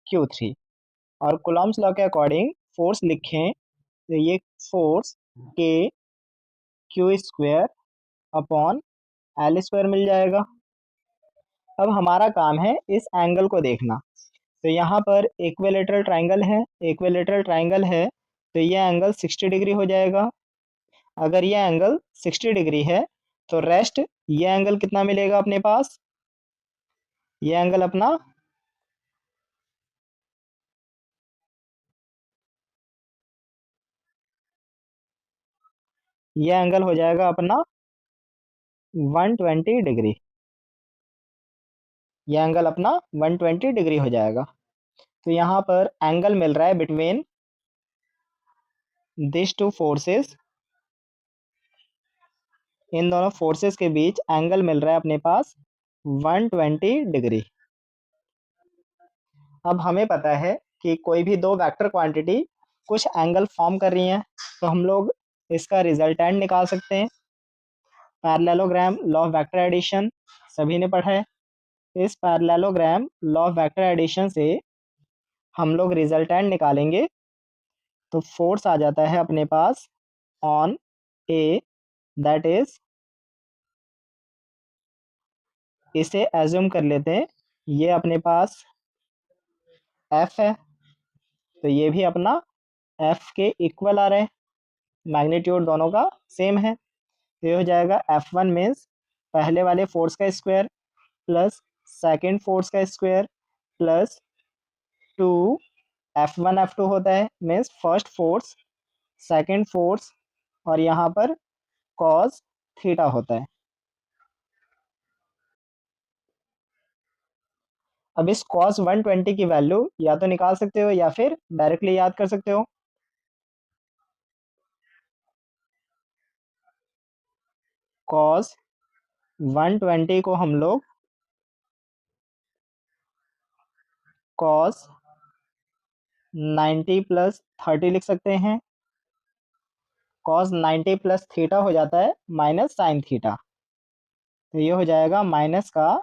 Q3। और कूलम्ब्स लॉ के अकॉर्डिंग फोर्स लिखें तो ये force K Q square upon L square मिल जाएगा। अब हमारा काम है इस एंगल को देखना। तो यहाँ पर इक्विलेटरल ट्राइंगल है, इक्विलेटरल ट्राइंगल है तो ये एंगल 60 डिग्री हो जाएगा। अगर ये एंगल 60 डिग्री है तो रेस्ट ये एंगल कितना मिलेगा अपने पास? ये एंगल अपना ये एंगल हो जाएगा अपना 120 डिग्री। ये एंगल अपना 120 डिग्री हो जाएगा। तो यहाँ पर एंगल मिल रहा है बिटवीन दिस टू फोर्सेस। इन दोनों फोर्सेस के बीच एंगल मिल रहा है अपने पास 120 डिग्री। अब हमें पता है कि कोई भी दो वेक्टर क्वांटिटी कुछ एंगल फॉर्म कर रही हैं, तो हम लोग इसका रिजल्टेंट निकाल सकते हैं। Parallelogram law of vector addition सभी ने पढ़ा है। इस parallelogram law of vector addition से हम लोग रिजल्टेंट निकालेंगे तो फोर्स आ जाता है अपने pass on A, that is, इसे एज्यूम कर लेते हैं ये अपने पास एफ है, तो ये भी अपना एफ के इक्वल आ रहा है, मैग्नीट्यूड दोनों का सेम है। तो ये हो जाएगा F1 मीन्स पहले वाले फोर्स का स्क्वायर प्लस सेकेंड फोर्स का स्क्वायर प्लस 2, F1 F2 होता है means first force second force और यहाँ पर कॉस थीटा होता है। अब इस कॉस 120 की वैल्यू या तो निकाल सकते हो या फिर डायरेक्टली याद कर सकते हो। कॉस 120 को हम लोग कॉस 90 प्लस 30 लिख सकते हैं। कॉस 90 प्लस थीटा हो जाता है माइनस साइन थीटा, तो ये हो जाएगा माइनस का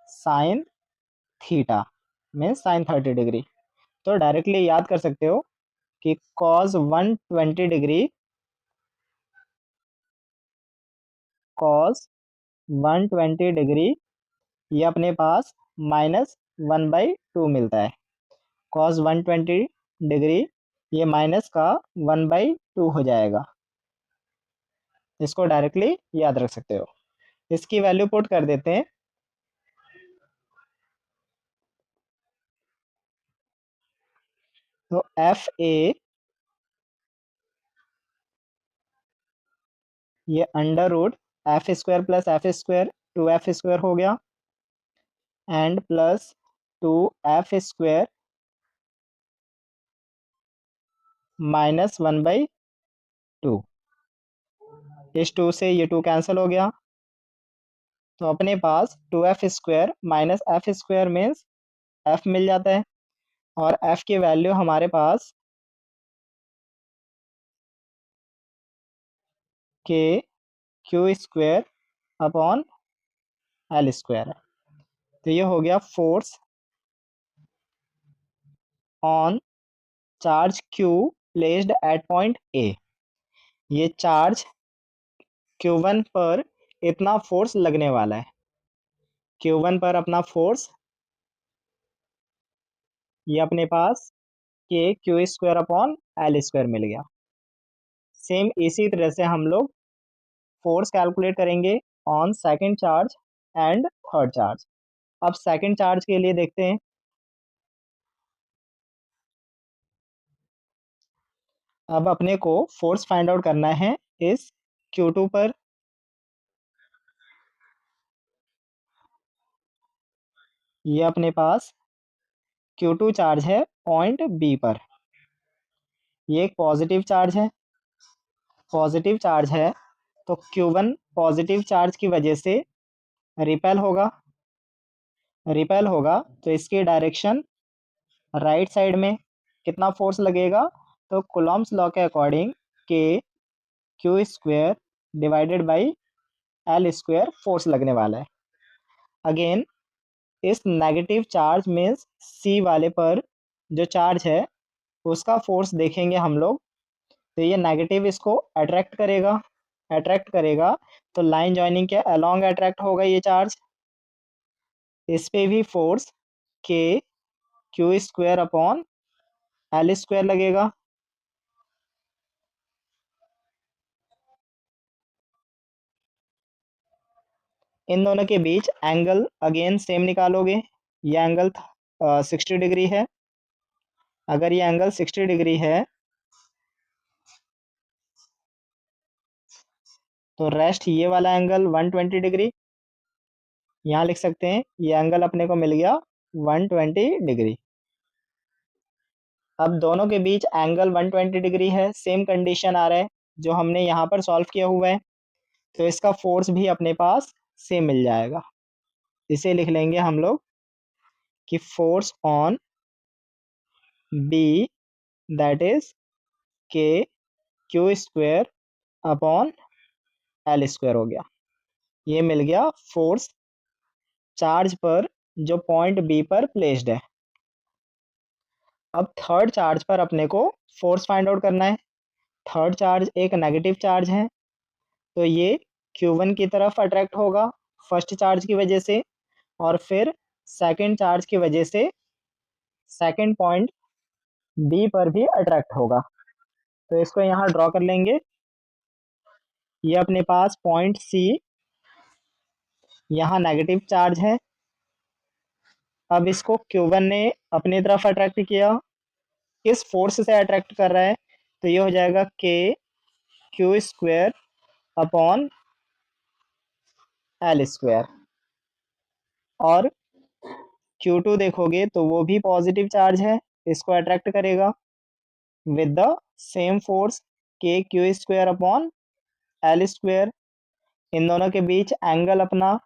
sine theta means sign 30 degree. तो डायरेक्टली याद कर सकते हो कि कॉस 120 डिग्री, कॉस 120 डिग्री ये अपने पास -1/2 मिलता है। कॉस 120 डिग्री ये माइनस का 1/2 हो जाएगा। इसको डायरेक्टली याद रख सकते हो। इसकी वैल्यू पुट कर देते हैं। तो एफ ए ये under root F square plus F square 2f² हो गया एंड प्लस 2f² -1/2। इस 2 से ये 2 कैंसिल हो गया, तो अपने पास 2f² minus f² means f मिल जाता है और f की वैल्यू हमारे पास K Q square upon L square है। तो ये हो गया force on charge Q placed at point A। ये चार्ज Q1 पर इतना फोर्स लगने वाला है। Q1 पर अपना फोर्स ये अपने पास K Q square upon L square मिल गया। सेम इसी तरह से हम लोग फोर्स कैलकुलेट करेंगे on second charge and third charge. अब सेकंड चार्ज के लिए देखते हैं। अब अपने को फोर्स फाइंड आउट करना है इस Q2 पर। ये अपने पास Q2 चार्ज है पॉइंट बी पर। ये एक पॉजिटिव चार्ज है, पॉजिटिव चार्ज है, तो Q1 पॉजिटिव चार्ज की वजह से रिपेल होगा। रिपेल होगा तो इसकी डायरेक्शन राइट साइड में। कितना फोर्स लगेगा? तो कूलॉम्स लॉ के according K Q square divided by L square force लगने वाला है। अगेन इस नेगेटिव चार्ज मीन्स सी वाले पर जो चार्ज है उसका फोर्स देखेंगे हम लोग। तो ये नेगेटिव इसको अट्रैक्ट करेगा, अट्रैक्ट करेगा तो लाइन जॉइनिंग के अलोंग अट्रैक्ट होगा ये चार्ज। इस पे भी force K Q square upon L square लगेगा। इन दोनों के बीच एंगल अगेन सेम निकालोगे। ये एंगल 60 डिग्री है। अगर ये एंगल 60 डिग्री है तो रेस्ट ये वाला एंगल 120 डिग्री। यहाँ लिख सकते हैं ये एंगल अपने को मिल गया 120 डिग्री। अब दोनों के बीच एंगल 120 डिग्री है, सेम कंडीशन आ रहा है जो हमने यहाँ पर सॉल्व किया हुआ है, तो इसका फोर्स भी अपने पास सेम मिल जाएगा। इसे लिख लेंगे हम लोग कि force on B that is K Q square upon L square हो गया। ये मिल गया फोर्स चार्ज पर जो पॉइंट बी पर प्लेस्ड है। अब थर्ड चार्ज पर अपने को फोर्स फाइंड आउट करना है। थर्ड चार्ज एक नेगेटिव चार्ज है, तो ये Q1 की तरफ अट्रैक्ट होगा फर्स्ट चार्ज की वजह से, और फिर सेकंड चार्ज की वजह से सेकंड पॉइंट बी पर भी अट्रैक्ट होगा। तो इसको यहाँ ड्रॉ कर लेंगे। ये अपने पास पॉइंट सी यहाँ नेगेटिव चार्ज है। अब इसको Q1 ने अपनी तरफ अट्रैक्ट किया, इस फोर्स से अट्रैक्ट कर रहा है, तो ये हो जाएगा के Q square upon L square. और Q2 देखोगे तो वो भी पॉजिटिव चार्ज है, इसको अट्रैक्ट करेगा with the same force K Q square upon L square. इन दोनों के बीच एंगल अपना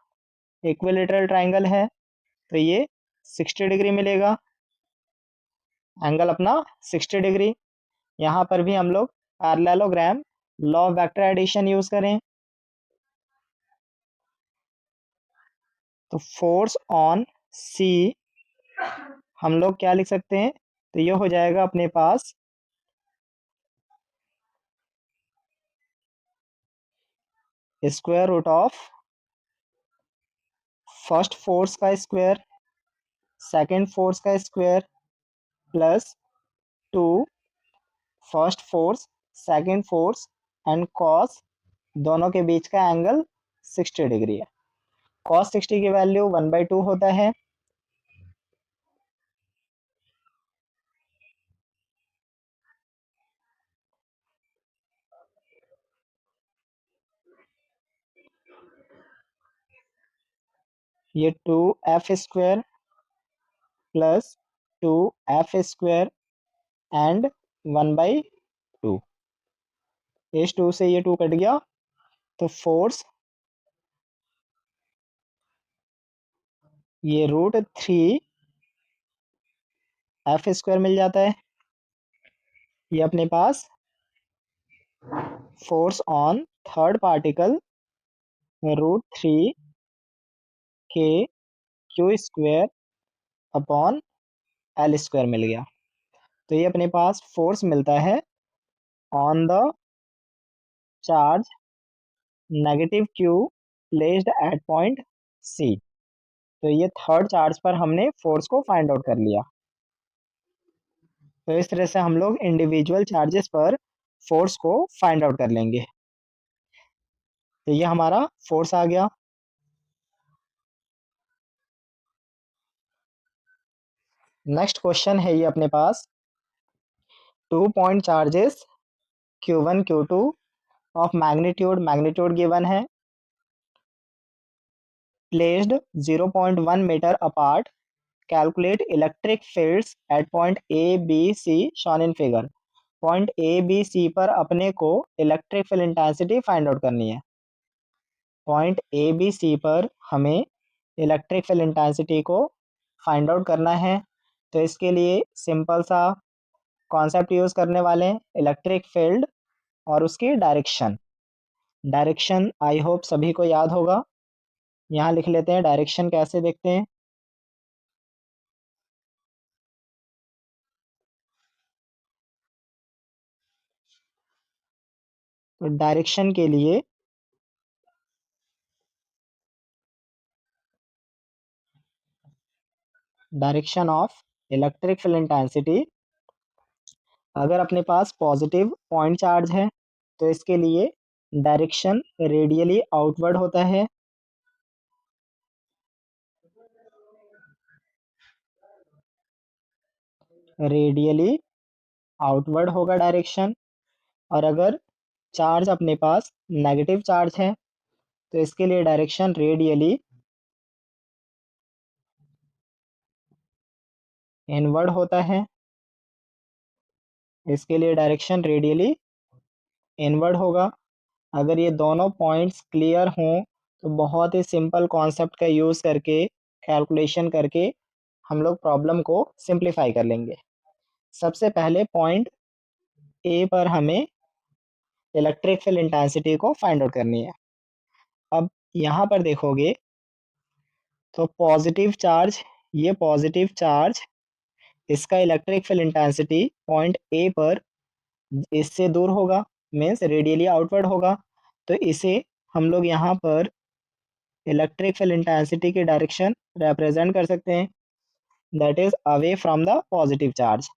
इक्विलेटरल ट्राइंगल है, तो ये 60 डिग्री मिलेगा। एंगल अपना 60 डिग्री। यहाँ पर भी हम लोग parallelogram law of vector addition use करें, तो फोर्स ऑन सी हम लोग क्या लिख सकते हैं? तो ये हो जाएगा अपने पास square root of first force का स्क्वायर, सेकंड फोर्स का square, plus 2 first force second force and cos, दोनों के बीच का एंगल 60 डिग्री है। कॉस 60 की वैल्यू 1/2 होता है। ये 2f square plus 2f square and 1/2। इस 2 से ये 2 कट गया, तो फोर्स ये √3 एफ स्क्वायर मिल जाता है। ये अपने पास force on third particle √3 K Q square upon L square मिल गया। तो ये अपने पास फोर्स मिलता है on the charge negative Q placed at point C. तो ये थर्ड चार्ज पर हमने फोर्स को फाइंड आउट कर लिया। तो इस तरह से हम लोग इंडिविजुअल चार्जेस पर फोर्स को फाइंड आउट कर लेंगे। तो ये हमारा फोर्स आ गया। नेक्स्ट क्वेश्चन है ये अपने पास 2 point charges Q1 Q2 of magnitude given है, placed 0.1 metre apart calculate electric fields at point A, B, C shown in figure. Point A B C पर अपने को electric field intensity find out करनी है। पॉइंट ए बी सी पर हमें electric field intensity को find out करना है। तो इसके लिए सिंपल सा कॉन्सेप्ट यूज करने वाले हैं, इलेक्ट्रिक फील्ड और उसकी डायरेक्शन। डायरेक्शन आई होप सभी को याद होगा। यहाँ लिख लेते हैं डायरेक्शन कैसे देखते हैं। तो डायरेक्शन के लिए direction of electric field intensity, अगर अपने पास पॉजिटिव पॉइंट चार्ज है तो इसके लिए डायरेक्शन रेडियली आउटवर्ड होता है। रेडियली आउटवर्ड होगा डायरेक्शन। और अगर चार्ज अपने पास नेगेटिव चार्ज है तो इसके लिए डायरेक्शन रेडियली इनवर्ड होता है। इसके लिए डायरेक्शन रेडियली इनवर्ड होगा। अगर ये दोनों पॉइंट्स क्लियर हों तो बहुत ही सिंपल कॉन्सेप्ट का यूज़ करके कैलकुलेशन करके हम लोग प्रॉब्लम को सिंप्लीफाई कर लेंगे। सबसे पहले पॉइंट ए पर हमें इलेक्ट्रिक फील्ड इंटेंसिटी को फाइंड आउट करनी है। अब यहाँ पर देखोगे तो पॉजिटिव चार्ज, ये पॉजिटिव चार्ज, इसका electric field intensity point A पर इससे दूर होगा, मीन्स रेडियली आउटवर्ड होगा। तो इसे हम लोग यहाँ पर इलेक्ट्रिक फील्ड इंटेंसिटी की डायरेक्शन रिप्रेजेंट कर सकते हैं, that is away from the positive charge.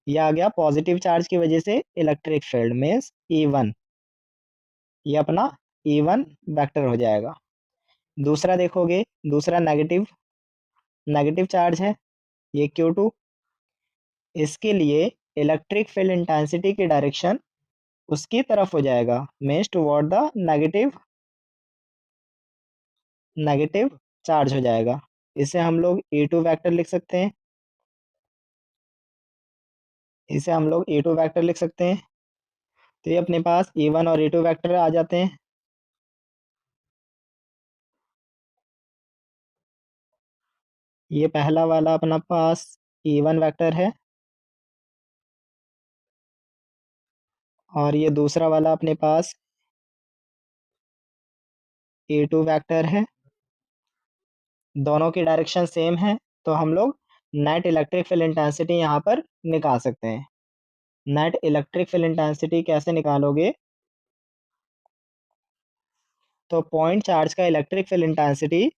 यह आ गया पॉजिटिव चार्ज की वजह से इलेक्ट्रिक फील्ड मीन्स E1, ये अपना E1 वेक्टर हो जाएगा। दूसरा देखोगे, दूसरा नेगेटिव नेगेटिव चार्ज है, ये Q2, इसके लिए इलेक्ट्रिक फील्ड इंटेंसिटी की डायरेक्शन उसकी तरफ हो जाएगा, means toward the negative negative charge हो जाएगा। इसे हम लोग E2 वेक्टर लिख सकते हैं, इसे हम लोग E2 वेक्टर लिख सकते हैं। तो ये अपने पास E1 और E2 वेक्टर आ जाते हैं। ये पहला वाला अपना पास E1 वेक्टर है और ये दूसरा वाला अपने पास E2 वेक्टर है। दोनों की डायरेक्शन सेम है तो हम लोग नेट इलेक्ट्रिक फील्ड इंटेंसिटी यहाँ पर निकाल सकते हैं। नेट इलेक्ट्रिक फील्ड इंटेंसिटी कैसे निकालोगे, तो पॉइंट चार्ज का इलेक्ट्रिक फील्ड इंटेंसिटी,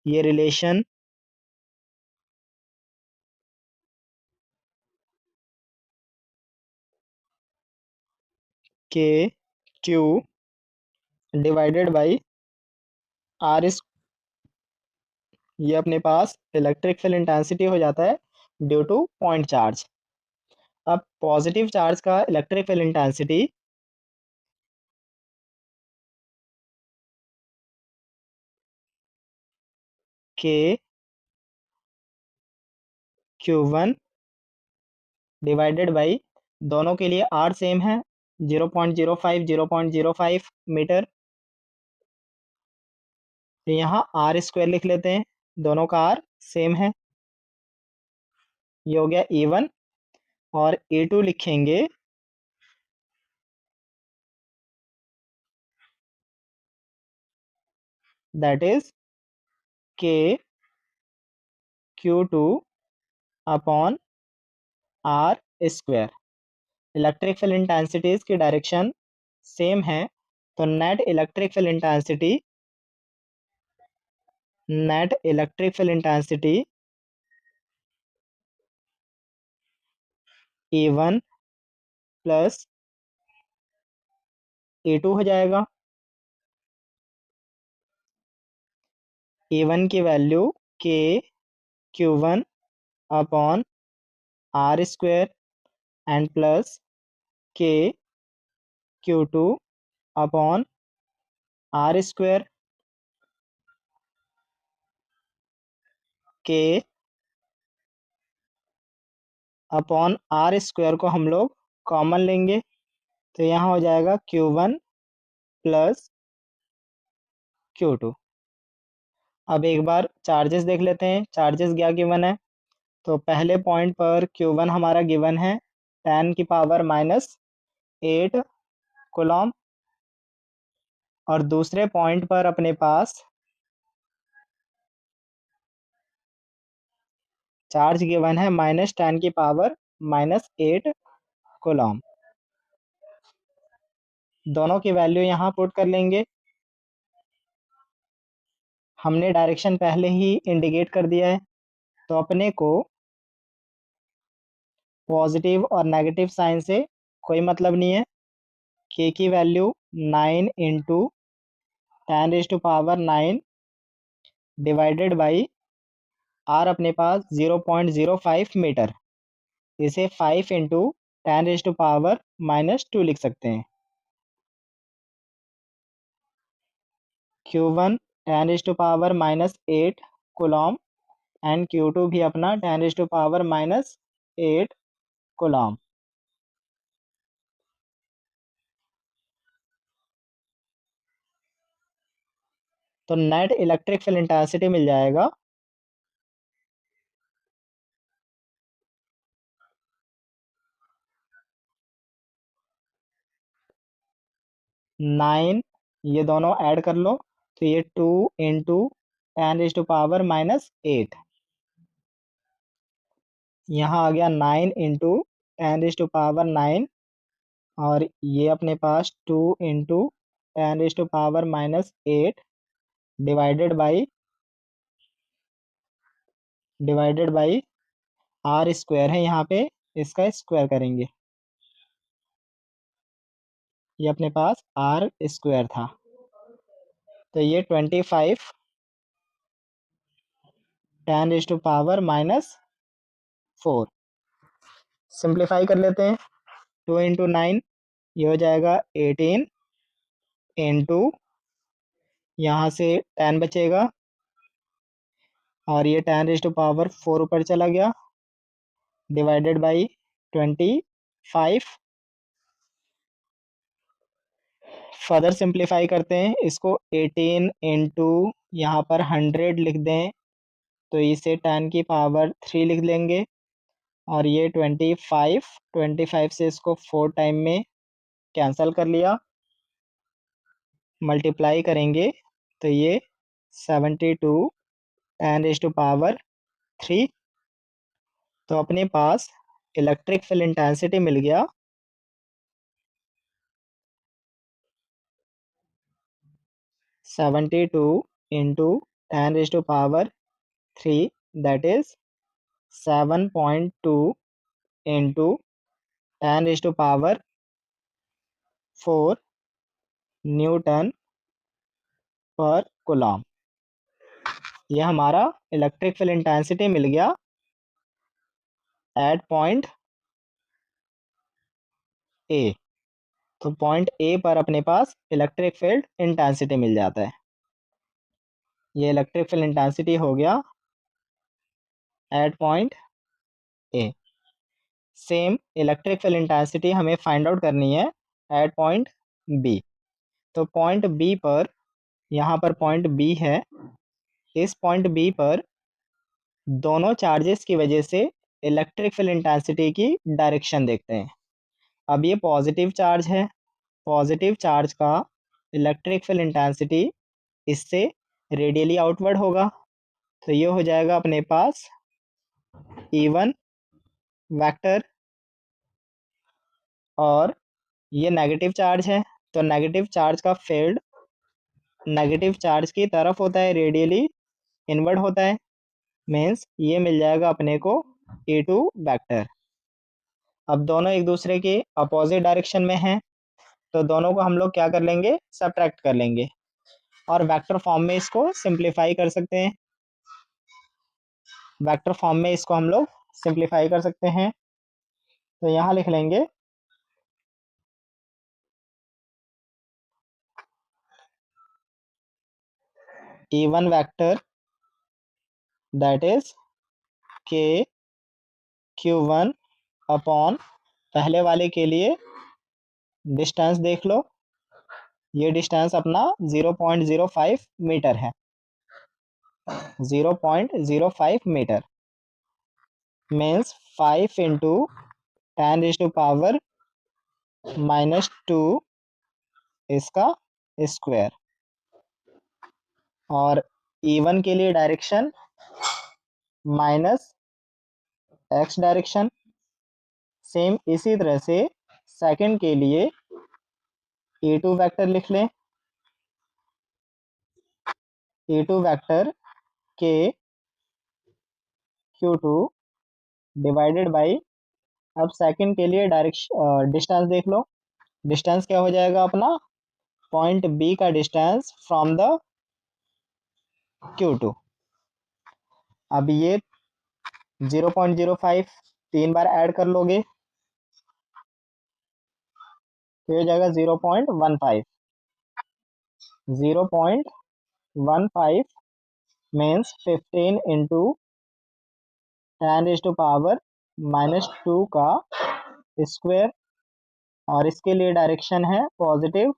ये रिलेशन के क्यू डिवाइडेड बाई आर इस, ये अपने पास इलेक्ट्रिक फील्ड इंटेंसिटी हो जाता है ड्यू टू पॉइंट चार्ज। अब पॉजिटिव चार्ज का इलेक्ट्रिक फील्ड इंटेंसिटी के Q1 डिवाइडेड बाई, दोनों के लिए आर सेम है, 0.05 0.05 मीटर। तो यहाँ आर स्क्वायर लिख लेते हैं, दोनों का आर सेम है। ये हो गया E1 और E2 लिखेंगे that is K Q2 upon R square. Electric field intensities की डायरेक्शन सेम है तो net electric field intensity E1 plus E2 हो जाएगा। E1 की value K Q1 upon R square and plus K Q2 upon R square. K upon R square को हम लोग common लेंगे, तो यहाँ हो जाएगा Q1 प्लस Q2। अब एक बार चार्जेस देख लेते हैं, चार्जेस क्या गिवन है। तो पहले पॉइंट पर Q1 हमारा गिवन है 10⁻⁸ कूलॉम, और दूसरे पॉइंट पर अपने पास चार्ज गिवन है -10⁻⁸ कूलॉम। दोनों की वैल्यू यहाँ पुट कर लेंगे। हमने डायरेक्शन पहले ही इंडिकेट कर दिया है, तो अपने को पॉजिटिव और नेगेटिव साइन से कोई मतलब नहीं है। के की value 9 into 10⁻⁹ divided by R अपने पास 0.05 मीटर, इसे 5 इंटू 10⁻⁻² लिख सकते हैं। Q1 10⁻⁸ कूलॉम एंड Q2 भी अपना 10⁻⁸ कूलॉम। तो नेट इलेक्ट्रिक फील्ड इंटेंसिटी मिल जाएगा 9, ये दोनों ऐड कर लो तो ये 2 इंटू 10⁻⁸, यहाँ आ गया 9 इंटू 10⁻⁹, और ये अपने पास 2 into 10⁻⁸ divided by R square है, यहाँ पे इसका स्क्वायर करेंगे, ये अपने पास आर स्क्वायर था। तो ये 25 10⁻⁴। सिंप्लीफाई कर लेते हैं, 2 इंटू 9 ये हो जाएगा 18 इंटू, यहाँ से 10 बचेगा और ये 10⁻⁴ ऊपर चला गया, डिवाइडेड बाई 25। फर्दर सिंप्लीफाई करते हैं इसको, 18 इंटू यहाँ पर 100 लिख दें तो इसे 10⁻³ लिख लेंगे, और ये 25 से इसको 4 टाइम में कैंसल कर लिया, मल्टीप्लाई करेंगे तो ये 72 10⁻⁴। तो अपने पास इलेक्ट्रिक फील्ड इंटेंसिटी मिल गया 72 into 10⁻⁴, that is 7.2 into 10⁻⁴ newton पर कूलॉम। ये हमारा इलेक्ट्रिक फील्ड इंटेंसिटी मिल गया एट पॉइंट ए। तो पॉइंट ए पर अपने पास इलेक्ट्रिक फील्ड इंटेंसिटी मिल जाता है। ये इलेक्ट्रिक फील्ड इंटेंसिटी हो गया at point A. Same electric field intensity हमें फाइंड आउट करनी है एट पॉइंट बी। तो पॉइंट बी पर, यहाँ पर पॉइंट बी है, इस पॉइंट बी पर दोनों चार्जेस की वजह से इलेक्ट्रिक फील्ड इंटेंसिटी की डायरेक्शन देखते हैं। अब ये पॉजिटिव चार्ज है, पॉजिटिव चार्ज का इलेक्ट्रिक फील्ड इंटेंसिटी इससे रेडियली आउटवर्ड होगा, तो ये हो जाएगा अपने पास E1 वेक्टर, और ये नेगेटिव चार्ज है, तो नेगेटिव चार्ज का फील्ड नेगेटिव चार्ज की तरफ होता है, रेडियली इनवर्ड होता है, मीन्स ये मिल जाएगा अपने को E2 वेक्टर। अब दोनों एक दूसरे के अपोजिट डायरेक्शन में हैं, तो दोनों को हम लोग क्या कर लेंगे, सब्ट्रैक्ट कर लेंगे, और वेक्टर फॉर्म में इसको सिंप्लीफाई कर सकते हैं। वेक्टर फॉर्म में इसको हम लोग सिंप्लीफाई कर सकते हैं, तो यहाँ लिख लेंगे E1 vector that is K Q1 upon पहले वाले के लिए डिस्टेंस देख लो, ये डिस्टेंस अपना 0.05 मीटर है। 0.05 मीटर मीन्स 5 इंटू 10⁻⁻² इसका स्क्वायर। और E1 के लिए डायरेक्शन -x डायरेक्शन। सेम इसी तरह से सेकंड के लिए E2 वेक्टर लिख लें। E2 वेक्टर के Q2 डिवाइडेड बाई, अब सेकंड के लिए डायरेक्शन डिस्टेंस देख लो। डिस्टेंस क्या हो जाएगा अपना, पॉइंट बी का डिस्टेंस फ्रॉम द Q2। अब ये 0.05 तीन बार ऐड कर लोगे तो हो जाएगा 0.15। 0.15 मीन्स 15 इंटू 10⁻⁻² का स्क्वायर। और इसके लिए डायरेक्शन है positive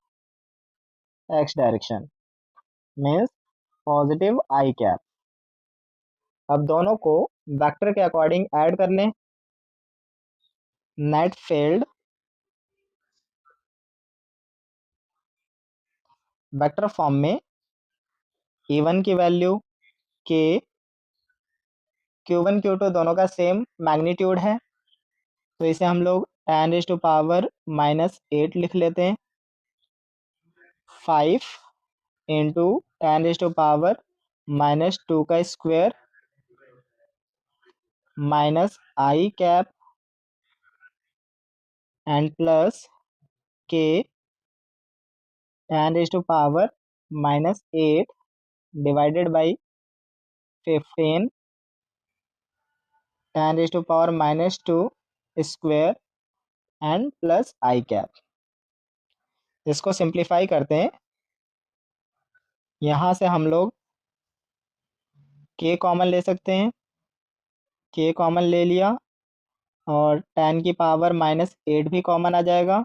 x direction means positive I cap. अब दोनों को वेक्टर के अकॉर्डिंग ऐड कर लें। नेट फील्ड वेक्टर फॉर्म में E1 की वैल्यू k, Q1 Q2 दोनों का सेम मैग्नीट्यूड है, तो इसे हम लोग 10⁻⁻8 लिख लेते हैं। 5 इंटू 10⁻⁻² का square minus I cap and plus k 10⁻⁻8 divided by 15 10⁻⁻² square and plus I cap. इसको सिंप्लीफाई करते हैं। यहाँ से हम लोग k कॉमन ले सकते हैं, k कॉमन ले लिया और 10⁻⁻8 भी कॉमन आ जाएगा।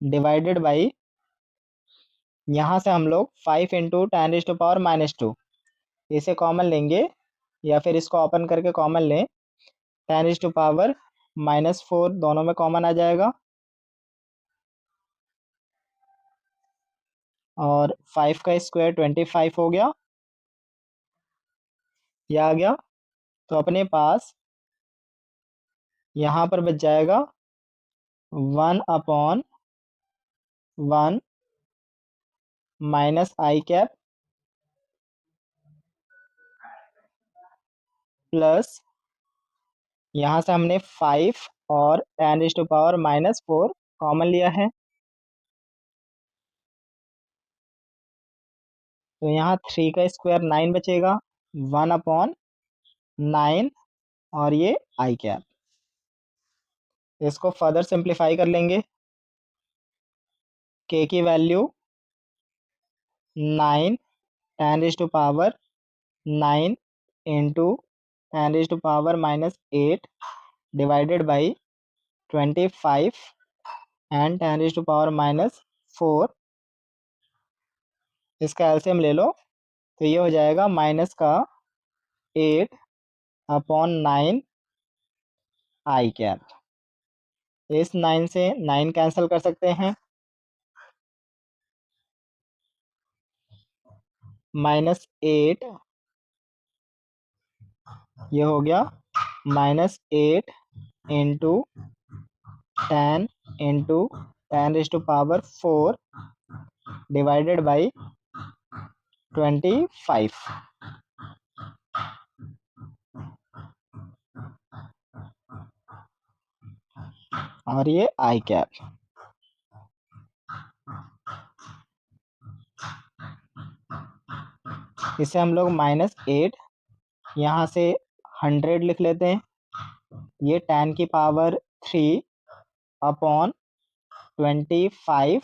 डिवाइडेड बाई, यहाँ से हम लोग 5 इंटू 10⁻⁻2 इसे कॉमन लेंगे या फिर इसको ओपन करके कॉमन लें। 10⁻⁻4 दोनों में कॉमन आ जाएगा और 5 का स्क्वायर 25 हो गया, यह आ गया। तो अपने पास यहाँ पर बच जाएगा 1/1 माइनस आई कैप प्लस, यहाँ से हमने 5 और 10⁻⁻4 कॉमन लिया है, तो यहाँ 3 का स्क्वायर 9 बचेगा। 1/9 और ये आई कैप। इसको फर्दर सिंप्लीफाई कर लेंगे। k की value 9 10⁻⁹ into 10⁻⁻8 divided by 25 and 10⁻⁻4। इसका एलसीएम ले लो तो ये हो जाएगा माइनस का 8/9 आई कैप। इस 9 से 9 कैंसिल कर सकते हैं, -8 ये हो गया -8 इंटू 10 इंटू 10⁻⁴ डिवाइडेड बाई 25। और ये आई कैप। इसे हम लोग -8 यहाँ से 100 लिख लेते हैं। ये 10⁻³ अपॉन 25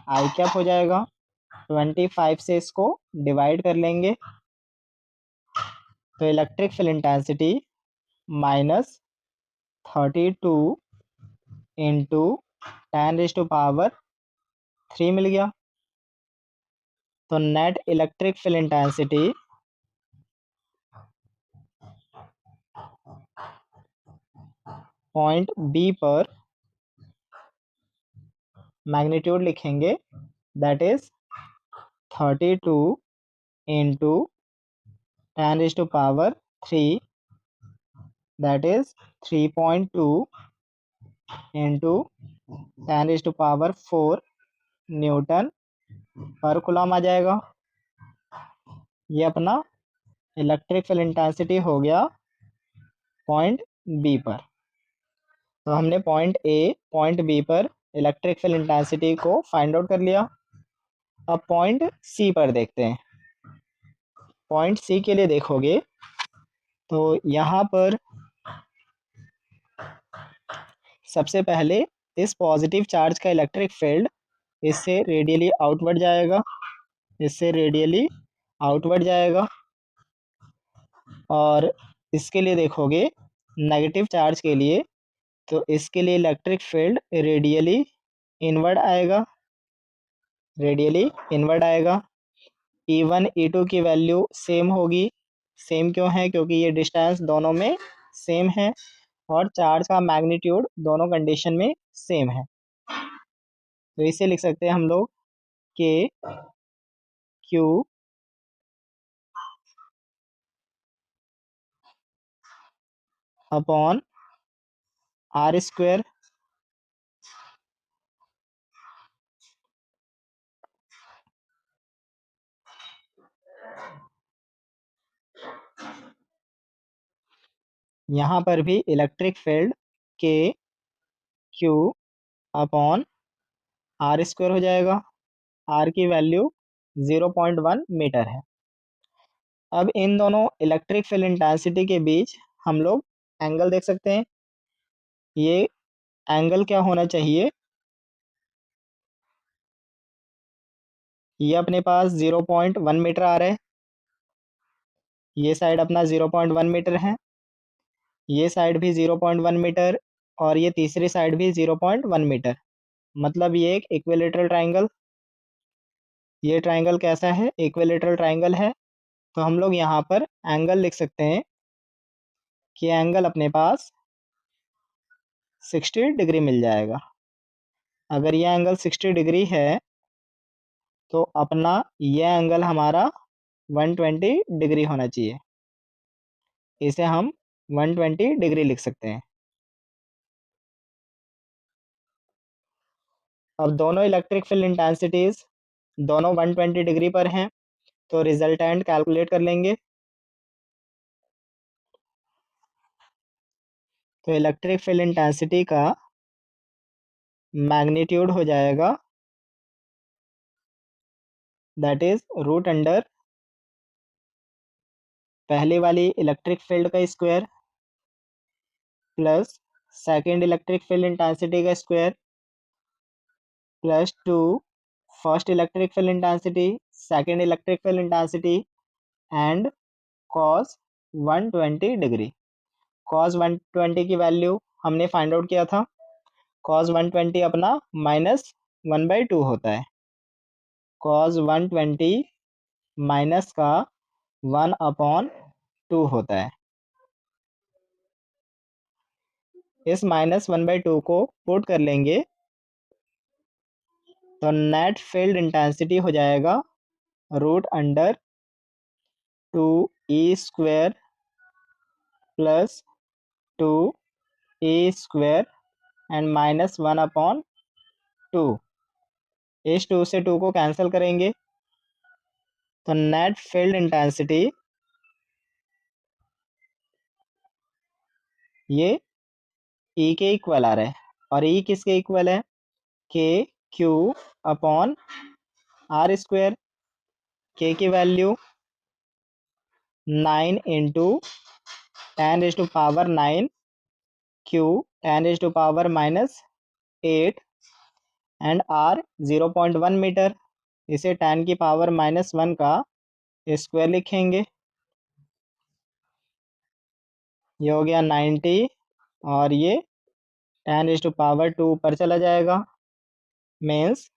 आई कैप हो जाएगा। 25 से इसको डिवाइड कर लेंगे, तो इलेक्ट्रिक फील्ड इंटेंसिटी -32 इंटू 10⁻³ मिल गया। तो net electric field intensity point B पर मैग्नीट्यूड लिखेंगे, that is 32 into 10⁻³ that is 3.2 into 10⁻⁴ newton पर कूलम आ जाएगा। ये अपना इलेक्ट्रिक फील्ड इंटेंसिटी हो गया पॉइंट बी पर। तो हमने पॉइंट ए पॉइंट बी पर इलेक्ट्रिक फील्ड इंटेंसिटी को फाइंड आउट कर लिया। अब पॉइंट सी पर देखते हैं। पॉइंट सी के लिए देखोगे तो यहाँ पर सबसे पहले इस पॉजिटिव चार्ज का इलेक्ट्रिक फील्ड इससे रेडियली आउटवर्ड जाएगा, इससे रेडियली आउटवर्ड जाएगा। और इसके लिए देखोगे नेगेटिव चार्ज के लिए, तो इसके लिए इलेक्ट्रिक फील्ड रेडियली इनवर्ड आएगा, रेडियली इनवर्ड आएगा। E1 E2 की वैल्यू सेम होगी। सेम क्यों है? क्योंकि ये डिस्टेंस दोनों में सेम है और चार्ज का मैग्नीट्यूड दोनों कंडीशन में सेम है। तो इसे लिख सकते हैं हम लोग के क्यू अपॉन आर स्क्वायर। यहाँ पर भी इलेक्ट्रिक फील्ड के क्यू अपॉन आर स्क्वायर हो जाएगा। आर की वैल्यू 0.1 मीटर है। अब इन दोनों इलेक्ट्रिक फील्ड इंटेंसिटी के बीच हम लोग एंगल देख सकते हैं। ये एंगल क्या होना चाहिए? ये अपने पास 0.1 मीटर आ रहा है, ये साइड अपना 0.1 मीटर है, ये साइड भी 0.1 मीटर और ये तीसरी साइड भी 0.1 मीटर। मतलब ये एक इक्विलेटरल ट्राइंगल। ये ट्राइंगल कैसा है? इक्विलेटरल ट्राइंगल है। तो हम लोग यहाँ पर एंगल लिख सकते हैं कि एंगल अपने पास 60 डिग्री मिल जाएगा। अगर ये एंगल 60 डिग्री है तो अपना ये एंगल हमारा 120 डिग्री होना चाहिए। इसे हम 120 डिग्री लिख सकते हैं। अब दोनों इलेक्ट्रिक फील्ड इंटेंसिटीज दोनों 120 डिग्री पर हैं, तो रिजल्टेंट कैलकुलेट कर लेंगे। तो इलेक्ट्रिक फील्ड इंटेंसिटी का मैग्नीट्यूड हो जाएगा, दैट इज रूट अंडर पहले वाली इलेक्ट्रिक फील्ड का square plus second electric field intensity का square plus 2 first electric field intensity, second electric field intensity and cos 120 degree. Cos 120 की वैल्यू हमने find out किया था। कॉस 120 अपना -1/2 होता है। कॉस 120 माइनस का 1/2 होता है। इस -1/2 को पुट कर लेंगे तो नेट फील्ड इंटेंसिटी हो जाएगा root under 2e² plus 2e² and -1/2। इस 2 से 2 को कैंसिल करेंगे तो नेट फील्ड इंटेंसिटी ये E के इक्वल आ रहा है। और E किसके इक्वल है? के Q upon R square. K की value 9 into 10⁻⁹ Q 10⁻⁻8 and R 0.1 metre. इसे 10⁻⁻1 का स्क्वायर लिखेंगे। ये हो गया 90 और ये 10⁻² ऊपर चला जाएगा। मीन्स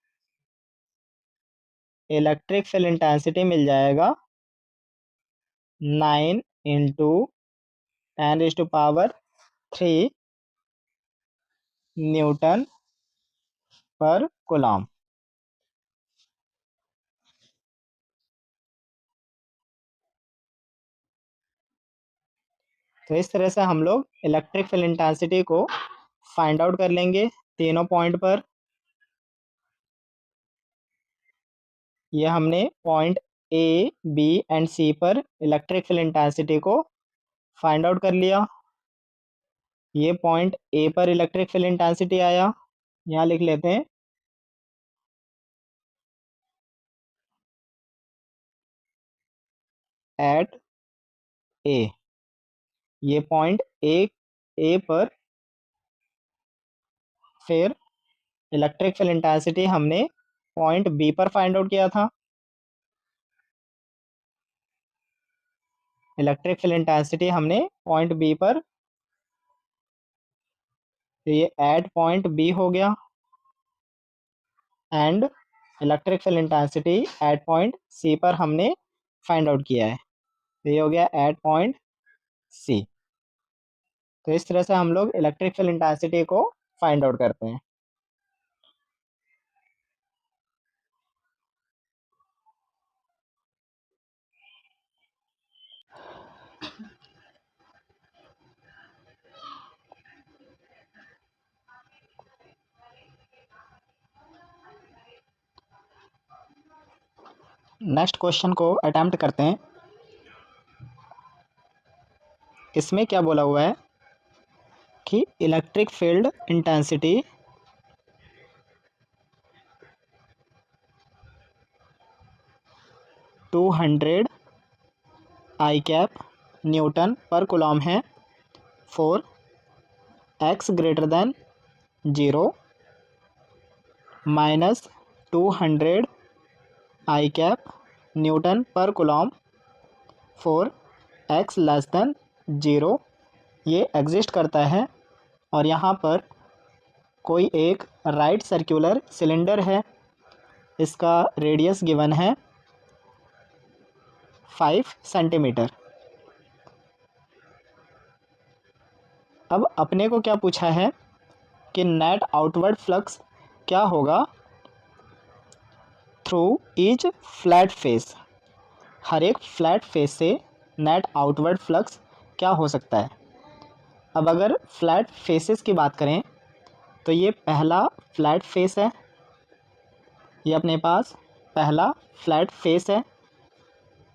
इलेक्ट्रिक फील्ड इंटेंसिटी मिल जाएगा 9 × 10⁻³ न्यूटन पर कूलम। तो इस तरह से हम लोग इलेक्ट्रिक फील्ड इंटेंसिटी को फाइंड आउट कर लेंगे तीनों पॉइंट पर। ये हमने पॉइंट ए, बी एंड सी पर इलेक्ट्रिक फील्ड इंटेंसिटी को फाइंड आउट कर लिया। ये पॉइंट ए पर इलेक्ट्रिक फील्ड इंटेंसिटी आया, यहाँ लिख लेते हैं एट ए। ये पॉइंट ए पर फिर इलेक्ट्रिक फील्ड इंटेंसिटी हमने पॉइंट बी पर फाइंड आउट किया था। इलेक्ट्रिक फील्ड इंटेंसिटी हमने पॉइंट बी पर, तो ये एट पॉइंट बी हो गया, and electric field intensity at point C पर हमने फाइंड आउट किया है, तो ये हो गया एट पॉइंट सी। तो इस तरह से हम लोग इलेक्ट्रिक फील्ड इंटेंसिटी को फाइंड आउट करते हैं। नेक्स्ट क्वेश्चन को अटेम्प्ट करते हैं। इसमें क्या बोला हुआ है कि electric field intensity I newton पर कूलम है for x greater than 0 -200 I newton पर coulomb for x less than 0 ये एग्जिस्ट करता है। और यहाँ पर कोई एक राइट सर्कुलर सिलेंडर है, इसका रेडियस गिवन है 5 सेंटीमीटर। अब अपने को क्या पूछा है कि नेट आउटवर्ड फ्लक्स क्या होगा थ्रू ईच फ्लैट फेस। हर एक फ्लैट फेस से नेट आउटवर्ड फ्लक्स क्या हो सकता है। अब अगर फ्लैट फेसेस की बात करें तो ये पहला फ्लैट फेस है, ये अपने पास पहला फ्लैट फेस है।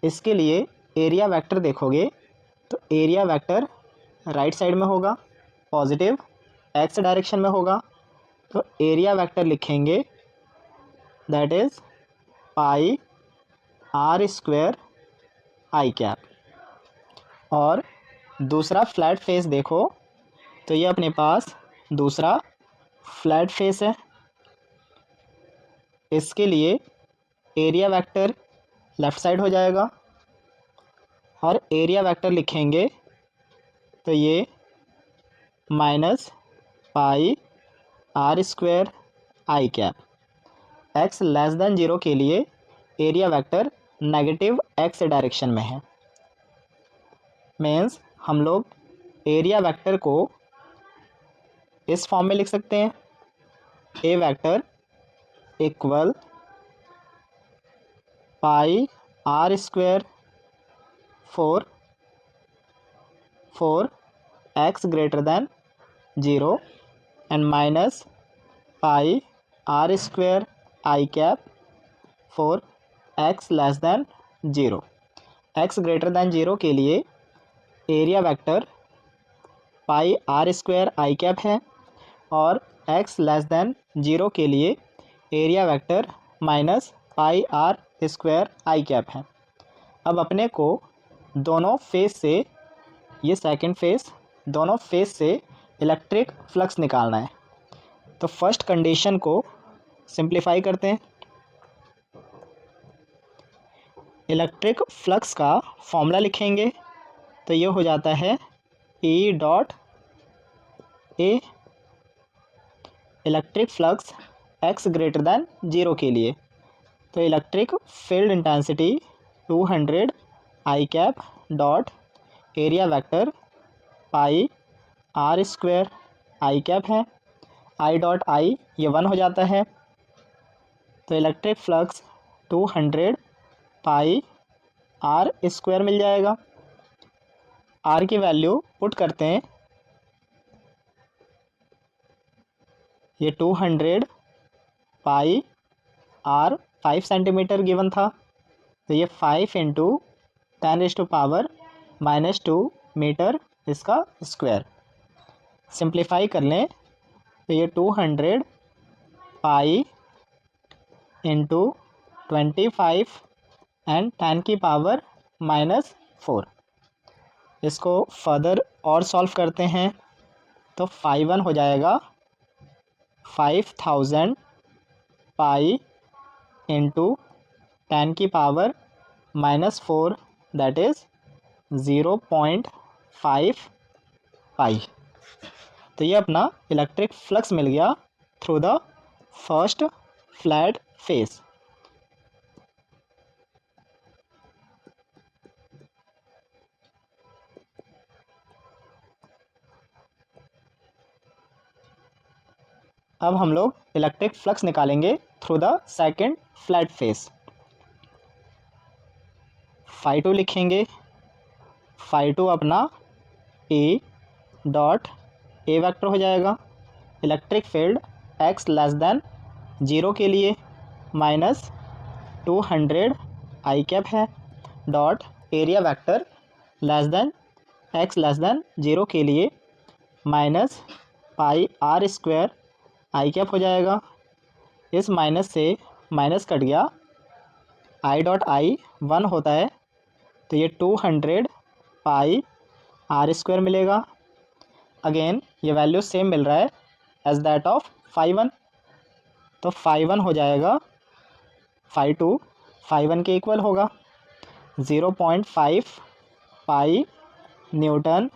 इसके लिए एरिया वेक्टर देखोगे तो एरिया वेक्टर राइट साइड में होगा, पॉजिटिव एक्स डायरेक्शन में होगा। तो एरिया वेक्टर लिखेंगे that is pi r² I। और दूसरा फ्लैट फेस देखो तो ये अपने पास दूसरा फ्लैट फेस है। इसके लिए एरिया वेक्टर लेफ़्ट साइड हो जाएगा और एरिया वेक्टर लिखेंगे तो ये -पाई r² I। x less than 0 के लिए area vector negative x direction में है। मीन्स हम लोग एरिया वेक्टर को इस फॉर्म में लिख सकते हैं, A vector equal pi r² for x greater than 0 and pi r² I for x less than 0। x greater than 0 के लिए area vector pi r² I है और x लेस देन 0 के लिए area vector -pi r² I है। अब अपने को दोनों फेस से, ये सेकंड फेस, दोनों फेस से इलेक्ट्रिक फ्लक्स निकालना है। तो फर्स्ट कंडीशन को सिंप्लीफाई करते हैं। इलेक्ट्रिक फ्लक्स का फॉर्मूला लिखेंगे तो ये हो जाता है E dot A electric flux x greater than 0 के लिए। तो electric field intensity 200 I cap dot area vector pi R square I cap है, आई डॉट आई ये 1 हो जाता है। तो electric flux 200 pi R square मिल जाएगा। आर की वैल्यू पुट करते हैं, ये 200 पाई आर 5 सेंटीमीटर गिवन था, तो ये 5 इंटू 10⁻⁻² मीटर इसका स्क्वायर। सिंप्लीफाई कर लें तो ये 200 पाई इंटू 25 एंड 10⁻⁻⁴। इसको फर्दर और सॉल्व करते हैं तो 5 हो जाएगा 5000 pi into 10⁻⁻⁴, that is 0.5 pi. तो ये अपना इलेक्ट्रिक फ्लक्स मिल गया through the first flat face. अब हम लोग इलेक्ट्रिक फ्लक्स निकालेंगे through the second flat face. φ2 लिखेंगे, φ2 अपना ए डॉट ए वेक्टर हो जाएगा। Electric field x less than 0 के लिए -200 आई कैप है dot area vector less than x less than 0 के लिए -पाई आर स्क्वायर आई कैप हो जाएगा। इस माइनस से माइनस कट गया, आई डॉट आई 1 होता है, तो ये 200 पाई आर स्क्वायर मिलेगा। अगेन ये वैल्यू सेम मिल रहा है एज दैट ऑफ 5 तो 5 हो जाएगा, 5 के इक्वल होगा 0.5 पाई Newton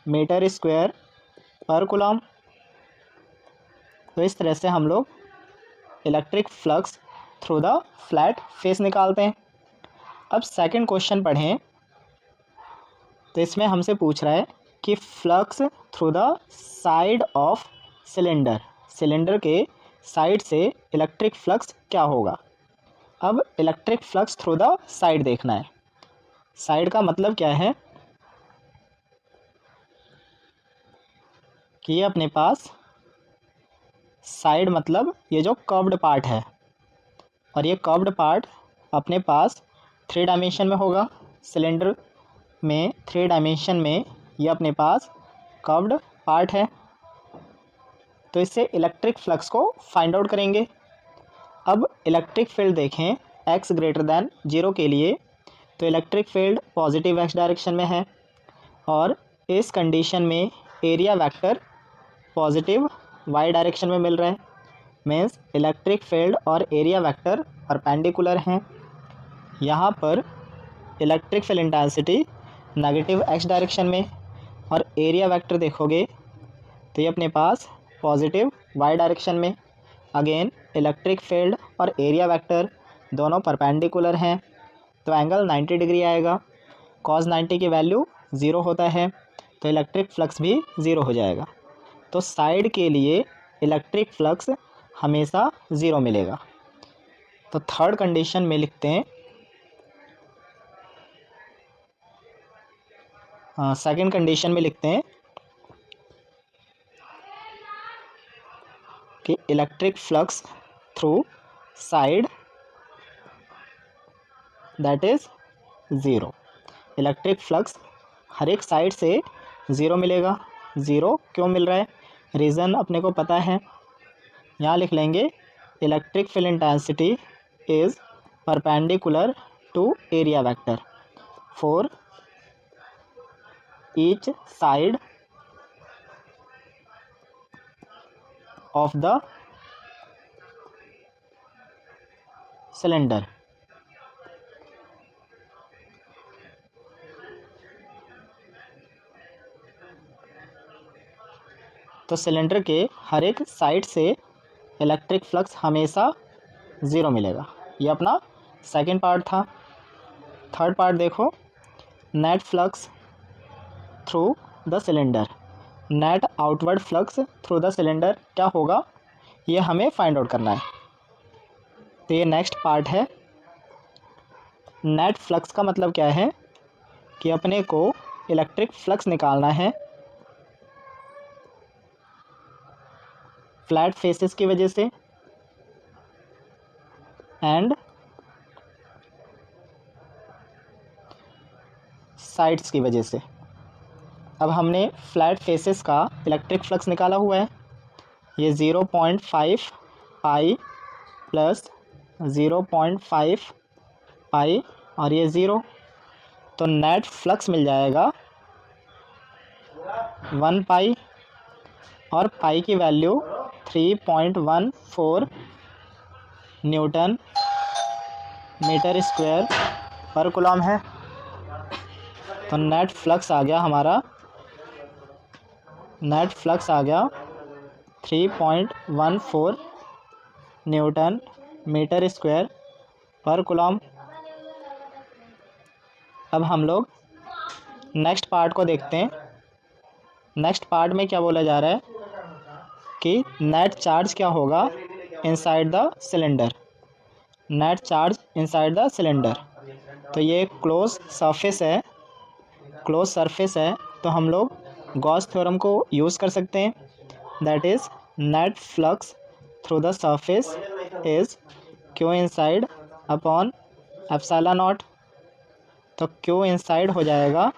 metre square per coulomb. तो इस तरह से हम लोग electric flux through the flat face निकालते हैं। अब सेकंड क्वेश्चन पढ़ें तो इसमें हमसे पूछ रहा है कि flux through the side of cylinder, cylinder के साइड से इलेक्ट्रिक फ्लक्स क्या होगा। अब electric flux through the side देखना है। साइड का मतलब क्या है कि ये अपने पास साइड मतलब ये जो कर्व्ड पार्ट है, और ये कर्व्ड पार्ट अपने पास 3 डायमेंशन में होगा। सिलेंडर में 3 डायमेंशन में ये अपने पास कर्व्ड पार्ट है। तो इससे इलेक्ट्रिक फ्लक्स को फाइंड आउट करेंगे। अब इलेक्ट्रिक फील्ड देखें x ग्रेटर दैन 0 के लिए, तो electric field positive x direction में है, और इस कंडीशन में area vector positive y direction में मिल रहा है। मीन्स इलेक्ट्रिक फील्ड और एरिया वेक्टर परपेंडिकुलर हैं। यहाँ पर electric field intensity negative x direction में, और एरिया वेक्टर देखोगे तो ये अपने पास पॉजिटिव y डायरेक्शन में। अगेन इलेक्ट्रिक फील्ड और एरिया वेक्टर दोनों परपेंडिकुलर हैं, तो एंगल 90 डिग्री आएगा। cos 90 की वैल्यू 0 होता है, तो इलेक्ट्रिक फ्लक्स भी 0 हो जाएगा। तो साइड के लिए इलेक्ट्रिक फ्लक्स हमेशा 0 मिलेगा। तो थर्ड कंडीशन में लिखते हैं, सेकंड कंडीशन में लिखते हैं कि electric flux through side that is 0। Electric flux हर एक साइड से 0 मिलेगा। 0 क्यों मिल रहा है, रीज़न अपने को पता है। यहाँ लिख लेंगे electric field intensity is perpendicular to area vector for each side of the cylinder. तो सिलेंडर के हर एक साइड से इलेक्ट्रिक फ्लक्स हमेशा 0 मिलेगा। ये अपना सेकंड पार्ट था। थर्ड पार्ट देखो, net flux through the cylinder. Net outward flux through the cylinder क्या होगा, ये हमें फाइंड आउट करना है। तो ये नेक्स्ट पार्ट है। नेट फ्लक्स का मतलब क्या है कि अपने को इलेक्ट्रिक फ्लक्स निकालना है फ्लैट फेसेस की वजह से एंड साइड्स की वजह से। अब हमने फ्लैट फेसेस का इलेक्ट्रिक फ्लक्स निकाला हुआ है, ये 0.5 पाई प्लस 0.5 पाई और ये 0, तो नेट फ्लक्स मिल जाएगा 1 पाई और पाई की value 3.14 Newton metre square per coulomb है। तो नेट फ्लक्स आ गया हमारा, नेट फ्लक्स आ गया 3.14 Newton metre square per coulomb. अब हम लोग नेक्स्ट पार्ट को देखते हैं। नेक्स्ट पार्ट में क्या बोला जा रहा है कि नेट चार्ज क्या होगा inside the cylinder. Net charge inside the cylinder, तो ये एक क्लोज सरफेस है, क्लोज सरफेस है, तो हम लोग गॉस थ्योरम को यूज़ कर सकते हैं। That is net flux through the surface is Q inside upon epsilon not. तो क्यू इनसाइड हो जाएगा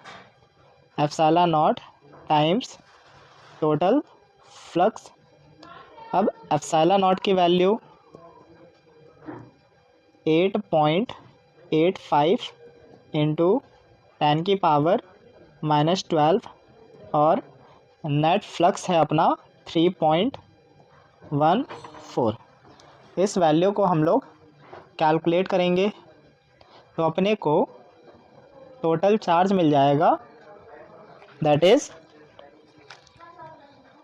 epsilon not times total flux. अब एप्सिलॉन नॉट की वैल्यू 8.85 इंटू 10⁻⁻12 और नेट फ्लक्स है अपना 3.14। इस वैल्यू को हम लोग कैलकुलेट करेंगे तो अपने को टोटल चार्ज मिल जाएगा, दैट इज़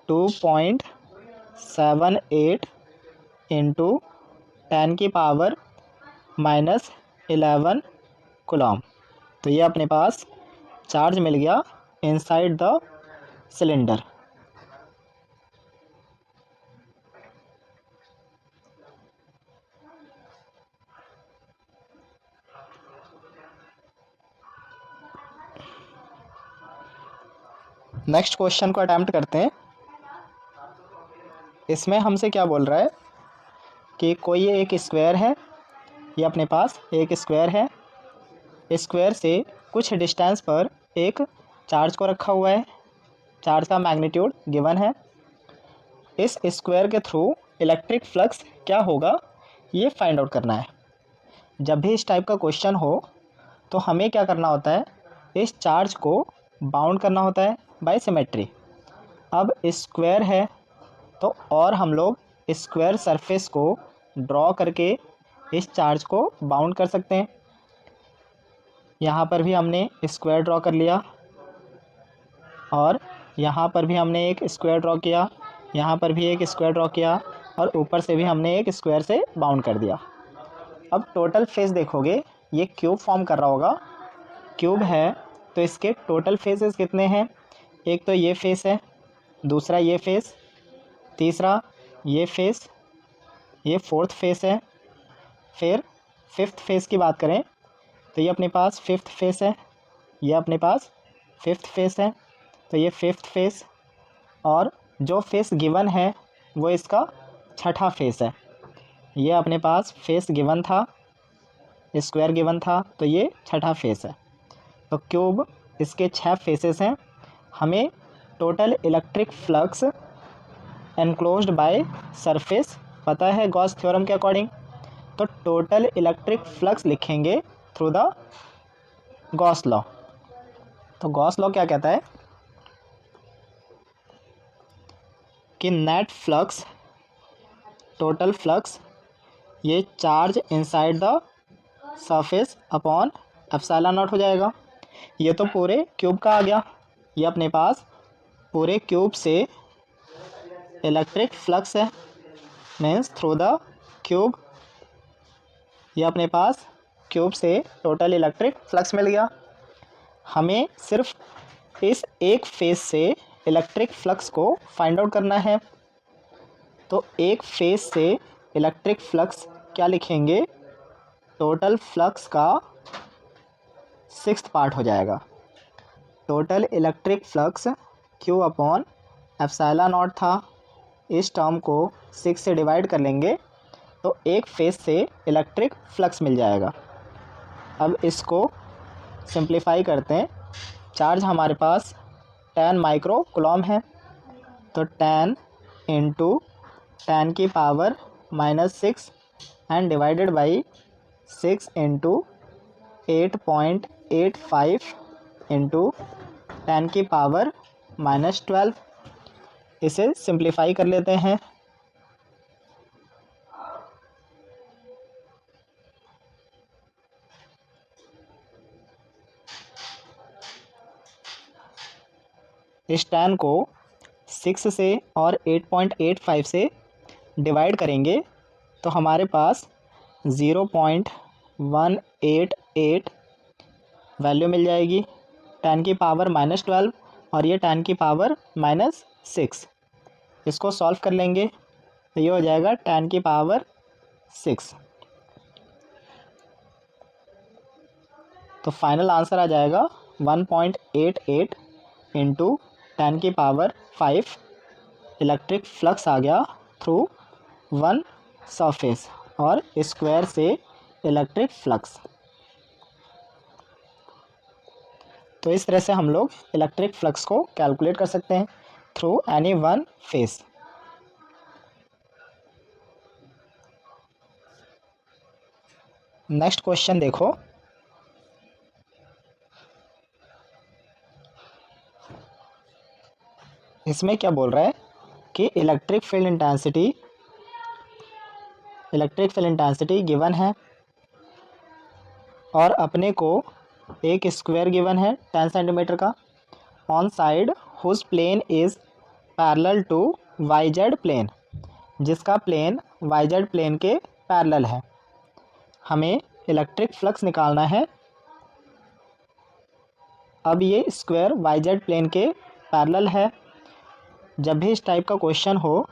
2.78 इंटू 10⁻⁻11 कूलम। तो ये अपने पास चार्ज मिल गया inside the cylinder. Next question को अटेम्प्ट करते हैं। इसमें हमसे क्या बोल रहा है कि कोई एक स्क्वायर है, ये अपने पास एक स्क्वायर है, स्क्वायर से कुछ डिस्टेंस पर एक चार्ज को रखा हुआ है, चार्ज का मैग्नीट्यूड गिवन है। इस स्क्वायर के थ्रू इलेक्ट्रिक फ्लक्स क्या होगा ये फाइंड आउट करना है। जब भी इस टाइप का क्वेश्चन हो तो हमें क्या करना होता है, इस चार्ज को बाउंड करना होता है बाय सिमेट्री। अब स्क्वायर है तो और हम लोग स्क्वायर सरफेस को ड्रॉ करके इस चार्ज को बाउंड कर सकते हैं। यहाँ पर भी हमने स्क्वायर ड्रॉ कर लिया और यहाँ पर भी हमने एक स्क्वायर ड्रॉ किया, यहाँ पर भी एक स्क्वायर ड्रॉ किया और ऊपर से भी हमने एक स्क्वायर से बाउंड कर दिया। अब टोटल फेस देखोगे, ये क्यूब फॉर्म कर रहा होगा, क्यूब है तो इसके टोटल फेसेस कितने हैं, एक तो ये फेस है, दूसरा ये फेस, तीसरा ये फेस, ये फोर्थ फेस है। फिर फिफ्थ फेस की बात करें तो ये अपने पास फिफ्थ फेस है, ये अपने पास फिफ्थ फेस है, तो ये फिफ्थ फेस और जो फेस गिवन है वो इसका छठा फेस है। ये अपने पास फेस गिवन था, स्क्वायर गिवन था, तो ये छठा फेस है। तो क्यूब इसके 6 फेसेस हैं। हमें total electric flux enclosed by surface पता है गॉस थ्योरम के अकॉर्डिंग, तो टोटल इलेक्ट्रिक फ्लक्स लिखेंगे थ्रू द गॉस लॉ। तो गॉस लॉ क्या कहता है कि नेट फ्लक्स, टोटल फ्लक्स, ये charge inside the surface upon epsilon not हो जाएगा। ये तो पूरे क्यूब का आ गया, ये अपने पास पूरे क्यूब से इलेक्ट्रिक फ्लक्स है, मीन्स थ्रू द क्यूब। ये अपने पास क्यूब से टोटल इलेक्ट्रिक फ्लक्स मिल गया। हमें सिर्फ इस एक फेज से इलेक्ट्रिक फ्लक्स को फाइंड आउट करना है। तो एक फेज से इलेक्ट्रिक फ्लक्स क्या लिखेंगे, टोटल फ्लक्स का 6th पार्ट हो जाएगा। Total electric flux Q upon epsilon not था। इस टर्म को 6 से डिवाइड कर लेंगे तो एक फेज से इलेक्ट्रिक फ्लक्स मिल जाएगा। अब इसको सिंप्लीफाई करते हैं। चार्ज हमारे पास 10 माइक्रो कूलम है, तो 10 इंटू 10 की power -6 and divided by 6 into 8.85 into 10 की पावर -12। इसे सिंप्लीफाई कर लेते हैं। इस 10 को 6 से और 8.85 से डिवाइड करेंगे तो हमारे पास 0.188 वैल्यू मिल जाएगी। 10 की पावर -12 और ये 10 की पावर -6। इसको सॉल्व कर लेंगे तो ये हो जाएगा 10 की पावर 6। तो फाइनल आंसर आ जाएगा 1.88 इंटू 10 की पावर 5 इलेक्ट्रिक फ्लक्स आ गया थ्रू वन सरफेस और स्क्वायर से इलेक्ट्रिक फ्लक्स। तो इस तरह से हम लोग इलेक्ट्रिक फ्लक्स को कैलकुलेट कर सकते हैं through any one face. Next question देखो। इसमें क्या बोल रहा है कि इलेक्ट्रिक फील्ड इंटेंसिटी गिवन है और अपने को एक स्क्वायर गिवन है 10 सेंटीमीटर का on side whose plane is parallel to YZ plane, जिसका प्लेन वाईजेड प्लेन के पैरेलल है। हमें इलेक्ट्रिक फ्लक्स निकालना है। अब ये स्क्वायर वाईजेड प्लेन के पैरेलल है। जब भी इस टाइप का क्वेश्चन हो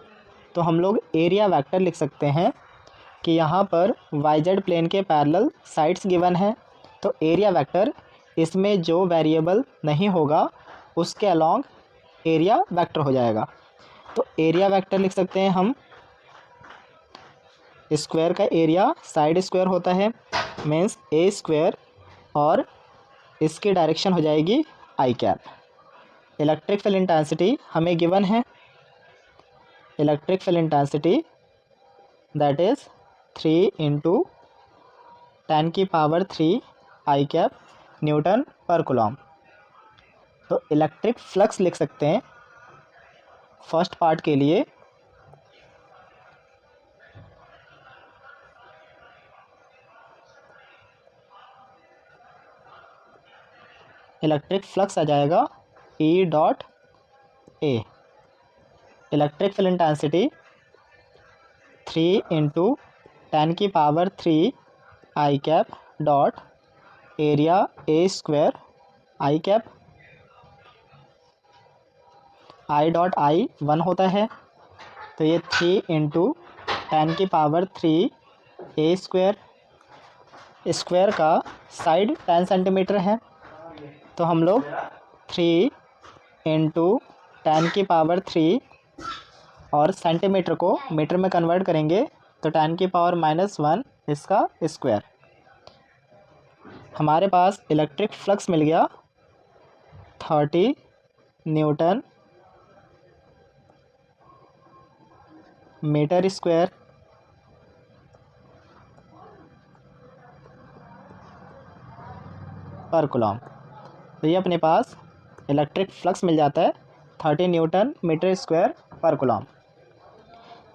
तो हम लोग एरिया वेक्टर लिख सकते हैं कि यहाँ पर वाईजेड प्लेन के पैरेलल साइड्स गिवन है, तो एरिया वेक्टर इसमें जो वेरिएबल नहीं होगा उसके अलॉन्ग एरिया वेक्टर हो जाएगा। तो एरिया वेक्टर लिख सकते हैं हम। स्क्वायर का एरिया साइड स्क्वायर होता है, मीन्स ए स्क्वायर, और इसकी डायरेक्शन हो जाएगी आई कैप। इलेक्ट्रिक फील्ड इंटेंसिटी हमें गिवन है। Electric field intensity that is 3 into 10 की पावर 3 आई कैप न्यूटन पर कूलम। तो इलेक्ट्रिक फ्लक्स लिख सकते हैं फर्स्ट पार्ट के लिए। इलेक्ट्रिक फ्लक्स आ जाएगा E dot A. Electric field intensity 3 into 10 की power 3 I cap dot area A square I cap. I dot I 1 होता है, तो ये 3 इंटू 10 की पावर 3 ए स्क्वायर। स्क्वायर का साइड 10 सेंटीमीटर है, तो हम लोग 3 इंटू 10 की पावर 3 और सेंटीमीटर को मीटर में कन्वर्ट करेंगे तो 10 की पावर -1 इसका स्क्वायर। हमारे पास इलेक्ट्रिक फ्लक्स मिल गया 30 newton metre square per coulomb. तो ये अपने पास इलेक्ट्रिक फ्लक्स मिल जाता है 30 newton metre square per coulomb.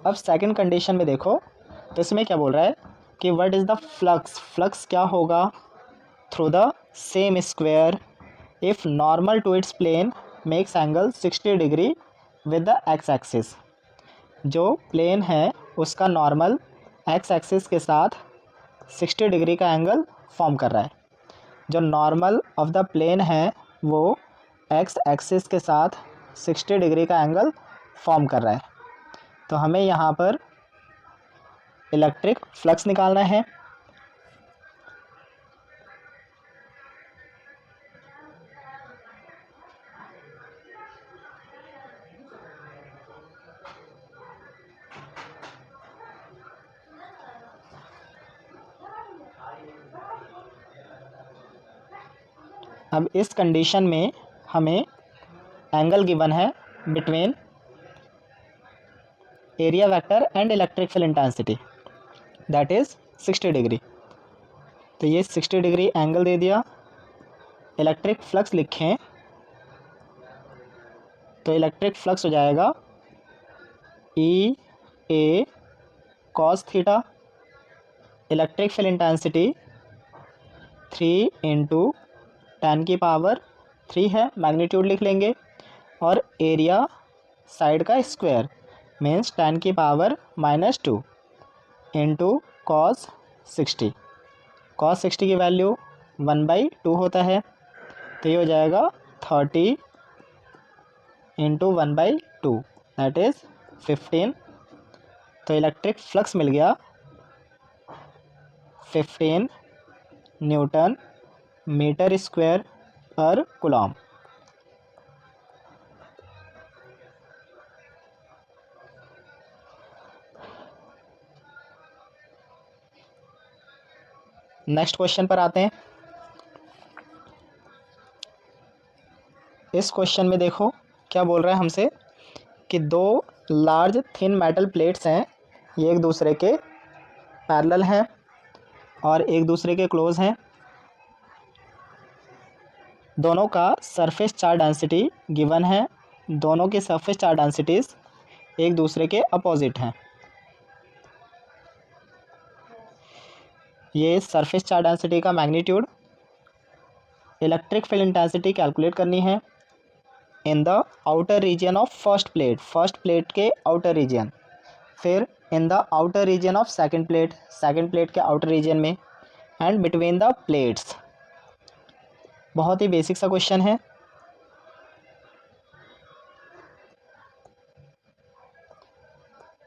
अब सेकंड कंडीशन में देखो, तो इसमें क्या बोल रहा है कि what is the flux. Flux क्या होगा through the same square if normal to its plane makes angle 60 degree with the X axis. जो प्लेन है उसका नॉर्मल एक्स एक्सिस के साथ 60 डिग्री का एंगल फॉर्म कर रहा है। जो नॉर्मल ऑफ द प्लेन है वो एक्स एक्सिस के साथ 60 डिग्री का एंगल फॉर्म कर रहा है। तो हमें यहाँ पर इलेक्ट्रिक फ्लक्स निकालना है। अब इस कंडीशन में हमें एंगल गिवन है between area vector and electric field intensity, that is 60 degree. तो ये 60 डिग्री एंगल दे दिया। इलेक्ट्रिक फ्लक्स लिखें तो इलेक्ट्रिक फ्लक्स हो जाएगा E A cos theta. Electric field intensity 3 into 10 की पावर 3 है, मैग्नीट्यूड लिख लेंगे। और एरिया साइड का स्क्वायर मीन्स 10 की पावर -2 इंटू कॉस 60। कॉस 60 की वैल्यू 1/2 होता है, तो ये हो जाएगा 30 इंटू 1/2 दैट इज़ 15। तो इलेक्ट्रिक फ्लक्स मिल गया 15 न्यूटन मीटर स्क्वायर पर कूलॉम। नेक्स्ट क्वेश्चन पर आते हैं। इस क्वेश्चन में देखो क्या बोल रहा है हमसे कि दो लार्ज थिन मेटल प्लेट्स हैं, ये एक दूसरे के पैरेलल हैं और एक दूसरे के क्लोज हैं। दोनों का सरफेस चार्ज डेंसिटी गिवन है। दोनों की सरफेस चार्ज डेंसिटीज़ एक दूसरे के अपोजिट हैं। ये सरफेस चार्ज डेंसिटी का magnitude. Electric field intensity calculate करनी है in the outer region of first plate, first plate के आउटर रीजन। फिर in the outer region of second plate, second plate के आउटर रीजन में। And between the plates. बहुत ही basic सा question है।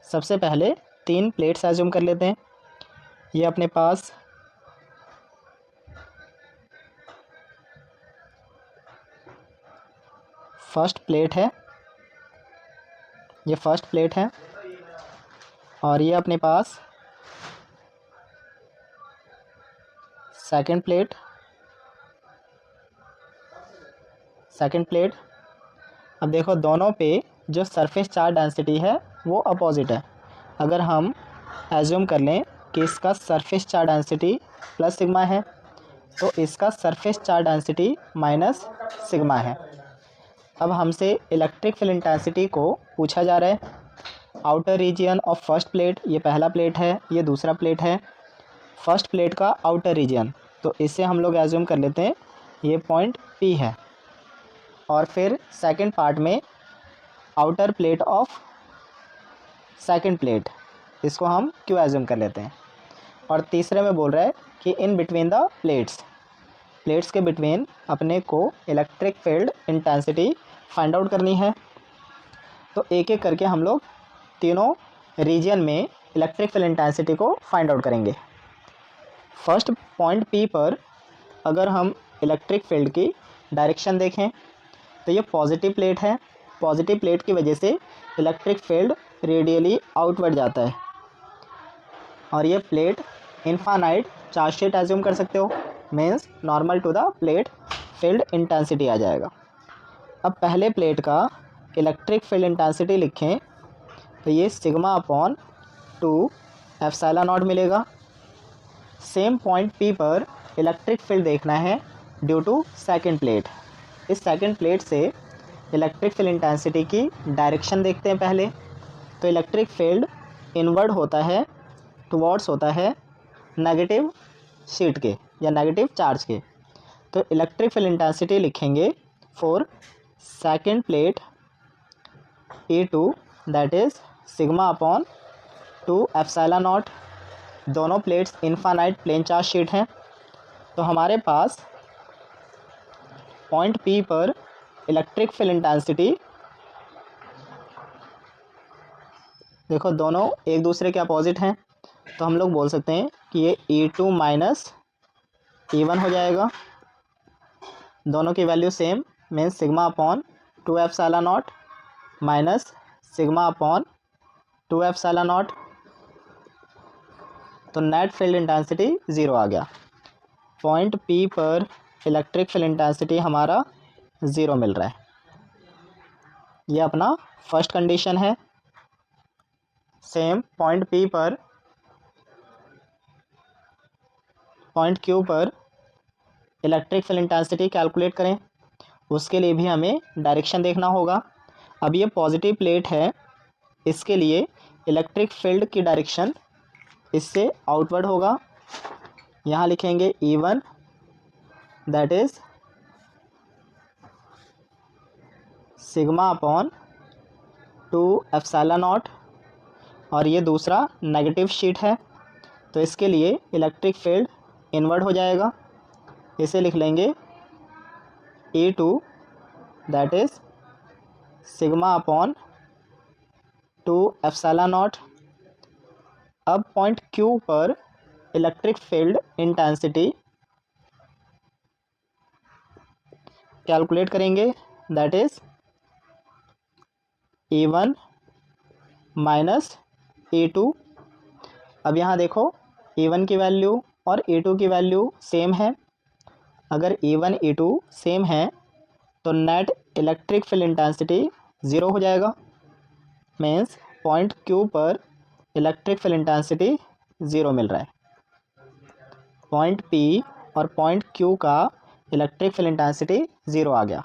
सबसे पहले 3 प्लेट्स एज्यूम कर लेते हैं। ये अपने पास फर्स्ट प्लेट है, ये फर्स्ट प्लेट है। और ये अपने पास सेकंड प्लेट, सेकंड प्लेट। अब देखो दोनों पे जो सरफेस चार्ज डेंसिटी है वो अपोजिट है। अगर हम एज्यूम कर लें कि इसका surface charge density plus sigma है, तो इसका surface charge density minus sigma है। अब हमसे इलेक्ट्रिक फील्ड इंटेंसिटी को पूछा जा रहा है। Outer region of first plate, ये पहला प्लेट है, ये दूसरा प्लेट है। फर्स्ट प्लेट का आउटर रीजन, तो इससे हम लोग एज्यूम कर लेते हैं ये पॉइंट P है। और फिर सेकंड पार्ट में outer plate of second plate, इसको हम Q एज्यूम कर लेते हैं। और तीसरे में बोल रहा है कि in between the plates, plates के बिटवीन अपने को electric field intensity find out करनी है। तो एक एक करके हम लोग तीनों रीजन में इलेक्ट्रिक फील्ड इंटेंसिटी को फाइंड आउट करेंगे। फर्स्ट पॉइंट P पर अगर हम इलेक्ट्रिक फील्ड की डायरेक्शन देखें तो ये पॉजिटिव प्लेट है। पॉजिटिव प्लेट की वजह से इलेक्ट्रिक फील्ड रेडियली आउटवर्ड जाता है। और ये plate infinite charge sheet assume कर सकते हो, means normal to the plate field intensity आ जाएगा। अब पहले प्लेट का इलेक्ट्रिक फील्ड इंटेंसिटी लिखें तो ये सिग्मा अपॉन 2 एप्सिलॉन नॉट मिलेगा। सेम पॉइंट P पर इलेक्ट्रिक फील्ड देखना है ड्यू टू सेकंड प्लेट। इस सेकंड प्लेट से इलेक्ट्रिक फील्ड इंटेंसिटी की डायरेक्शन देखते हैं पहले। तो इलेक्ट्रिक फील्ड इनवर्ड होता है, टुवर्ड्स होता है नेगेटिव शीट के या नेगेटिव चार्ज के। तो इलेक्ट्रिक फील्ड इंटेंसिटी लिखेंगे for second plate E2 that is sigma upon 2 epsilon naught. दोनों plates infinite plane charge sheet हैं, तो हमारे पास पॉइंट P पर इलेक्ट्रिक फील्ड इंटेंसिटी, देखो दोनों एक दूसरे के अपोजिट हैं, तो हम लोग बोल सकते हैं कि ये E2 माइनस E1 हो जाएगा। दोनों की value same, means sigma upon 2 epsilon not minus sigma upon 2 epsilon not, तो नेट फील्ड इंटेंसिटी 0 आ गया। पॉइंट P पर इलेक्ट्रिक फील्ड इंटेंसिटी हमारा 0 मिल रहा है। ये अपना फर्स्ट कंडीशन है। सेम पॉइंट P पर, पॉइंट Q पर इलेक्ट्रिक फील्ड इंटेंसिटी कैलकुलेट करें, उसके लिए भी हमें डायरेक्शन देखना होगा। अब ये पॉजिटिव प्लेट है, इसके लिए इलेक्ट्रिक फील्ड की डायरेक्शन इससे आउटवर्ड होगा। यहाँ लिखेंगे E1 that is sigma upon 2 epsilon not, और ये दूसरा नेगेटिव शीट है, तो इसके लिए इलेक्ट्रिक फील्ड इनवर्ड हो जाएगा। इसे लिख लेंगे E2 that is sigma upon 2 epsilon not. अब पॉइंट Q पर इलेक्ट्रिक फील्ड इंटेंसिटी कैलकुलेट करेंगे, that is E1 minus E2। अब यहाँ देखो E1 की वैल्यू और E2 की वैल्यू सेम है। अगर E1 E2 सेम है तो नेट इलेक्ट्रिक फील्ड इंटेंसिटी 0 हो जाएगा, मीन्स पॉइंट Q पर इलेक्ट्रिक फील्ड इंटेंसिटी 0 मिल रहा है। पॉइंट P और पॉइंट Q का इलेक्ट्रिक फील्ड इंटेंसिटी 0 आ गया।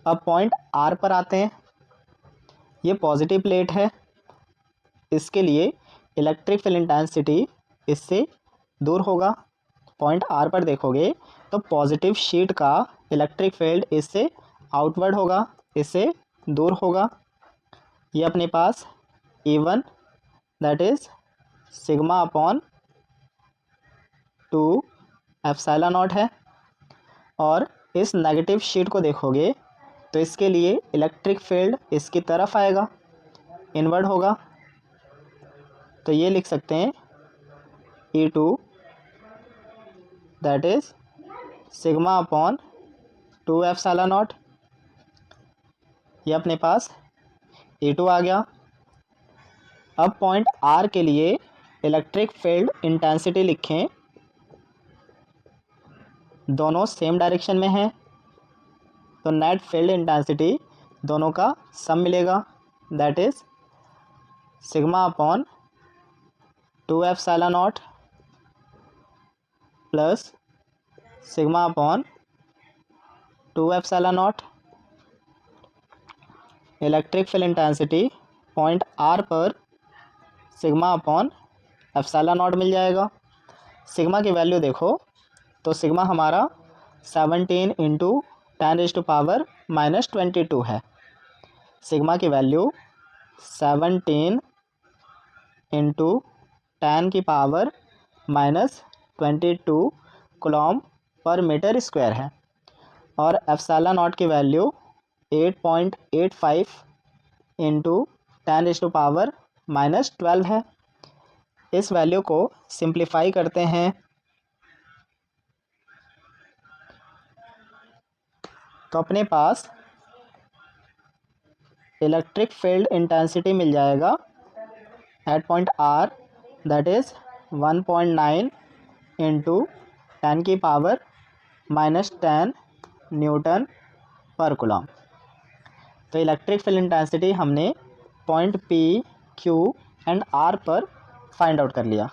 अब पॉइंट R पर आते हैं। ये पॉजिटिव प्लेट है, इसके लिए इलेक्ट्रिक फील्ड इंटेंसिटी इससे दूर होगा। पॉइंट R पर देखोगे तो पॉजिटिव शीट का इलेक्ट्रिक फील्ड इससे आउटवर्ड होगा, इससे दूर होगा। ये अपने पास E1 that is sigma upon 2 epsilon not है, और इस नेगेटिव शीट को देखोगे तो इसके लिए इलेक्ट्रिक फील्ड इसकी तरफ आएगा, इनवर्ड होगा। तो ये लिख सकते हैं E2 that is sigma upon 2 epsilon not. ये अपने पास E2 आ गया। अब पॉइंट R के लिए इलेक्ट्रिक फील्ड इंटेंसिटी लिखें, दोनों सेम डायरेक्शन में हैं, तो नेट फील्ड इंटेंसिटी दोनों का सम मिलेगा, that is sigma upon 2 epsilon not plus sigma upon 2 epsilon not. Electric field intensity point R पर सिग्मा अपॉन एप्सिलॉन नॉट मिल जाएगा। सिग्मा की वैल्यू देखो तो सिग्मा हमारा 17 इंटू 10⁻⁻22 है। सिग्मा की value 17 into 10⁻⁻22 coulomb per metre square है, और एप्सिलॉन नॉट की वैल्यू 8.85 इंटू 10⁻⁻12 है। इस वैल्यू को सिंप्लीफाई करते हैं तो अपने पास इलेक्ट्रिक फील्ड इंटेंसिटी मिल जाएगा at point R that is 1.9 into 10⁻⁻10 newton पर कूलम। तो इलेक्ट्रिक फील्ड इंटेंसिटी हमने point P, Q and R पर फाइंड आउट कर लिया।